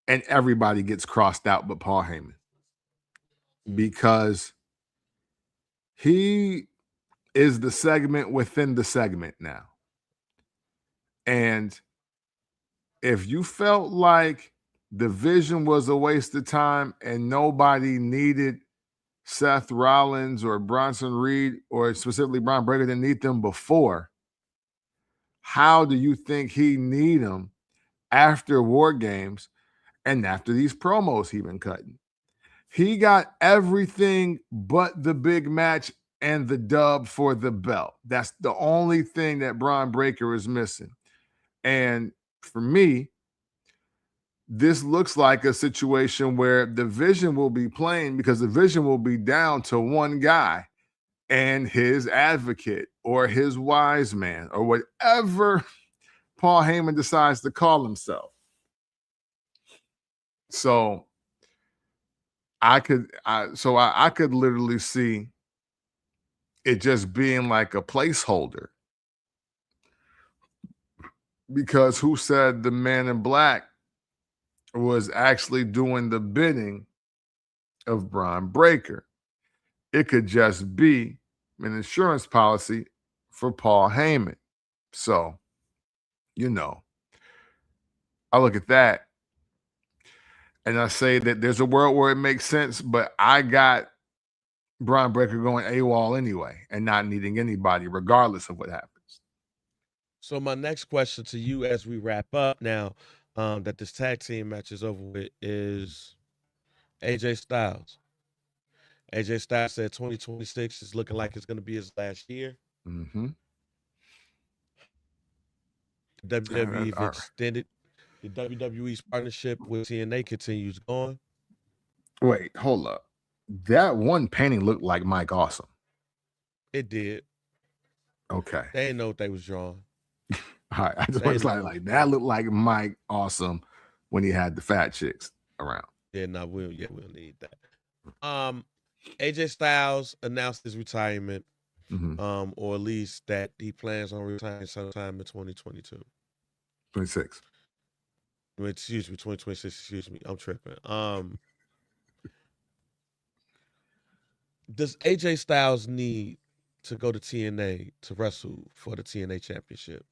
and everybody gets crossed out but Paul Heyman Mm. because he is the segment within the segment now. And if you felt like the vision was a waste of time and nobody needed Seth Rollins or Bronson Reed or specifically Braun Breaker didn't need them before, how do you think he need them after War Games and after these promos he been cutting? He got everything but the big match and the dub for the belt. That's the only thing that Braun Breaker is missing. And for me, this looks like a situation where the vision will be playing because the vision will be down to one guy and his advocate or his wise man or whatever Paul Heyman decides to call himself. So I could literally see it just being like a placeholder because who said the Man in Black was actually doing the bidding of Braun Breaker? It could just be an insurance policy for Paul Heyman. So, I look at that and I say that there's a world where it makes sense, but I got Braun Breaker going AWOL anyway and not needing anybody, regardless of what happens. So my next question to you as we wrap up now, that this tag team match is over with, is AJ Styles. AJ Styles said 2026 is looking like it's going to be his last year. Mm-hmm. The WWE have All right. extended the WWE's partnership with TNA continues going. Wait, hold up. That one painting looked like Mike Awesome. It did. Okay. They didn't know what they was drawing. All right. I just They want to know. like that looked like Mike Awesome when he had the fat chicks around. Yeah, no, we'll need that. AJ Styles announced his retirement, Mm-hmm. or at least that he plans on retiring sometime in 2022. 26. Excuse me, 2026. Excuse me, I'm tripping. Does AJ Styles need to go to TNA to wrestle for the TNA championship?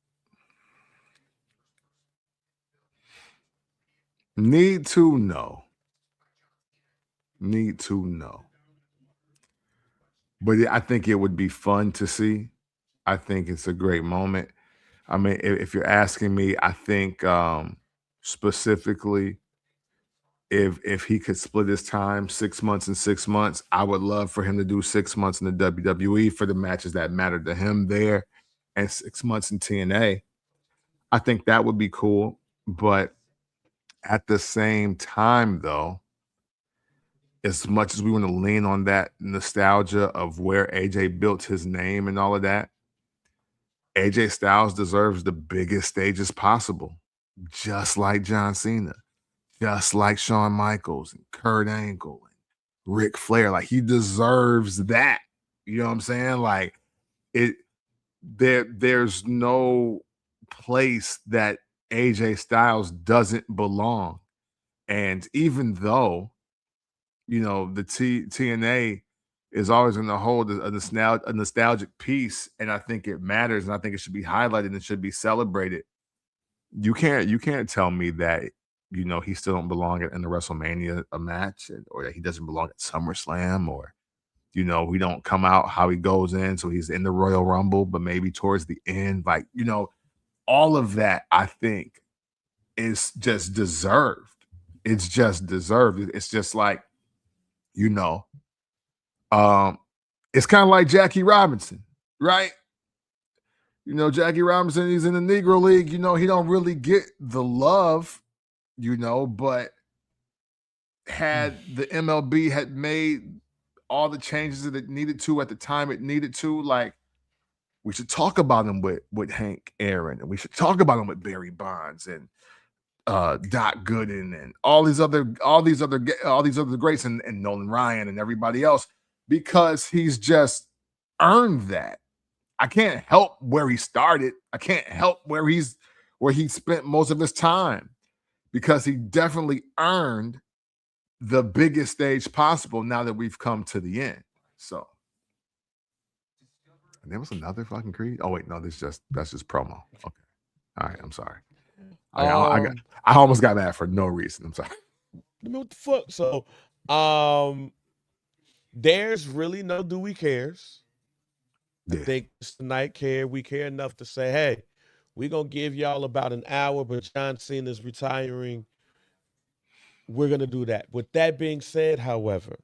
Need to know. Need to know. But I think it would be fun to see. I think it's a great moment. I mean, if you're asking me, I think specifically if he could split his time 6 months and 6 months, I would love for him to do 6 months in the WWE for the matches that matter to him there, and 6 months in TNA. I think that would be cool. But at the same time, though, as much as we want to lean on that nostalgia of where AJ built his name and all of that, AJ Styles deserves the biggest stages possible, just like John Cena, just like Shawn Michaels and Kurt Angle and Ric Flair. Like, he deserves that. You know what I'm saying? Like, it there's no place that AJ Styles doesn't belong. And even though, the TNA is always going to hold a nostalgic piece, and I think it matters, and I think it should be highlighted and it should be celebrated. You can't tell me that he still don't belong in the WrestleMania a match, or that he doesn't belong at SummerSlam, or we don't come out how he goes in, so he's in the Royal Rumble, but maybe towards the end, like all of that. I think is just deserved. It's just deserved. It's just like you know it's kind of like Jackie Robinson, right? Jackie Robinson, he's in the Negro League. He don't really get the love, but had the MLB had made all the changes that it needed to at the time it needed to, like, we should talk about him with Hank Aaron, and we should talk about him with Barry Bonds and Doc Gooden and all these other greats, and Nolan Ryan and everybody else, because he's just earned that. I can't help where he started. I can't help where he spent most of his time, because he definitely earned the biggest stage possible now that we've come to the end. So, and there was another fucking Creed. Oh wait, no, that's just promo. Okay, all right, I'm sorry. I almost got mad for no reason. I'm sorry. What the fuck? So, there's really no do we cares. Yeah. I think tonight we care enough to say, hey, we're gonna give y'all about an hour, but John Cena is retiring. We're gonna do that. With that being said, however,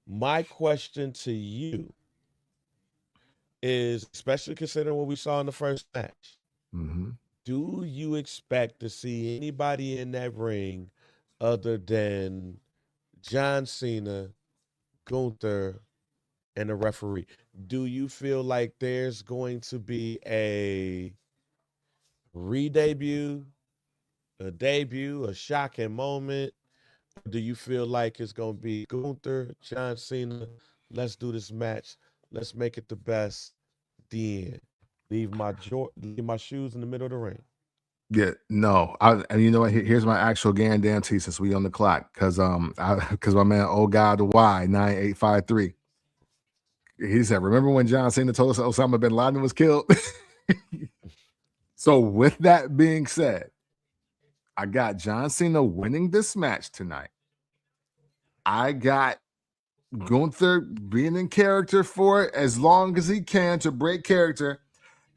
my question to you is, especially considering what we saw in the first match, do you expect to see anybody in that ring other than John Cena, Gunther, and the referee? Do you feel like there's going to be a re-debut, a debut, a shocking moment? Or do you feel like it's going to be Gunther, John Cena, let's do this match, let's make it the best, the end? Leave my shoes in the middle of the ring. Yeah, no. And you know what? Here's my actual guarantee, since we on the clock, because my man, oh God, Y 9853. He said, "Remember when John Cena told us Osama bin Laden was killed?" So, with that being said, I got John Cena winning this match tonight. I got Gunther being in character for it as long as he can to break character.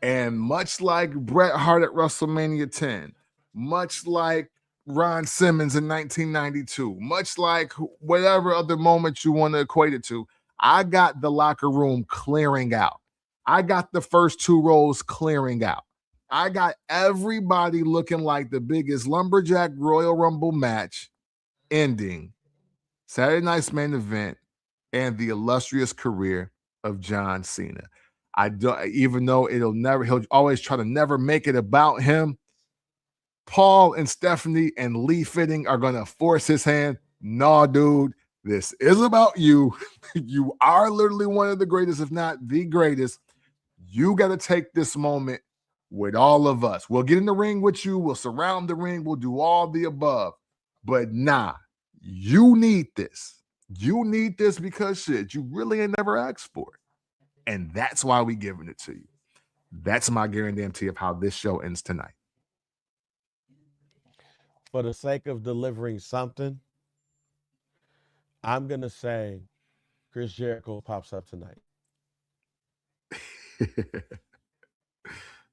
And much like Bret Hart at WrestleMania 10, much like Ron Simmons in 1992, much like whatever other moment you want to equate it to, I got the locker room clearing out. I got the first two rows clearing out. I got everybody looking like the biggest lumberjack Royal Rumble match ending Saturday night's main event and the illustrious career of John Cena. I don't, even though he'll always try to never make it about him. Paul and Stephanie and Lee Fitting are going to force his hand. Nah, dude, this is about you. You are literally one of the greatest, if not the greatest. You got to take this moment with all of us. We'll get in the ring with you. We'll surround the ring. We'll do all the above. But nah, you need this. You need this because shit, you really ain't never asked for it. And that's why we giving it to you. That's my guarantee of how this show ends tonight. for the sake of delivering something, I'm going to say Chris Jericho pops up tonight.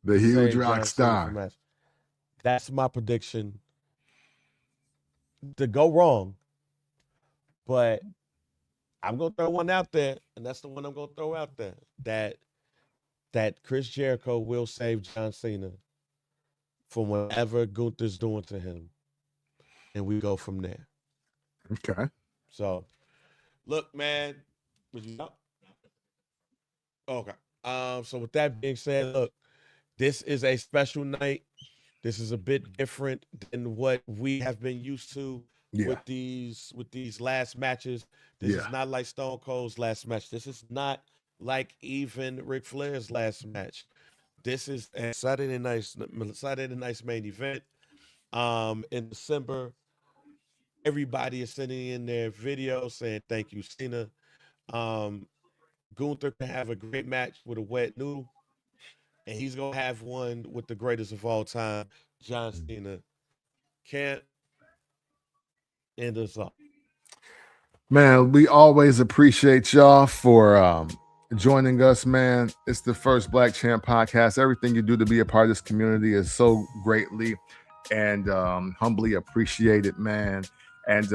The huge Save rock John Cena star. from match. That's my prediction. To go wrong, but I'm gonna throw one out there, and that's the one I'm gonna throw out there. That Chris Jericho will save John Cena from whatever Gunther's doing to him, and we go from there. Okay. So, look, man, was you up? Okay. So with that being said, look, this is a special night. This is a bit different than what we have been used to Yeah. with these last matches. This Yeah. is not like Stone Cold's last match. This is not like even Ric Flair's last match. This is a Saturday night's main event. In December, everybody is sending in their videos saying thank you, Cena. Gunther can have a great match with a wet noodle, and he's gonna have one with the greatest of all time, John Cena. Can't end us up. Man, we always appreciate y'all for joining us, man. It's the first Black Champ podcast. Everything you do to be a part of this community is so greatly and humbly appreciated, man. And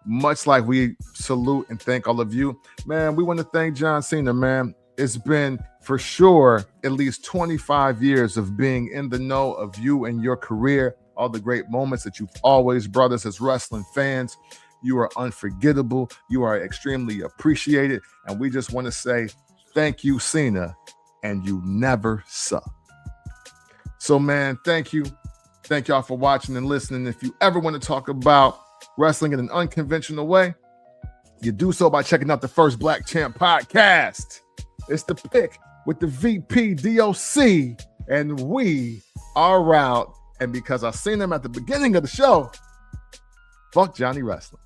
much like we salute and thank all of you, man, we want to thank John Cena, man. It's been for sure at least 25 years of being in the know of you and your career, all the great moments that you've always brought us as wrestling fans. You are unforgettable. You are extremely appreciated. And we just want to say thank you, Cena, and you never suck. So, man, thank you. Thank y'all for watching and listening. If you ever want to talk about wrestling in an unconventional way, you do so by checking out the First Black Champ podcast. It's the pick with the VP DOC, and we are out. And because I seen him at the beginning of the show, fuck Johnny Wrestling.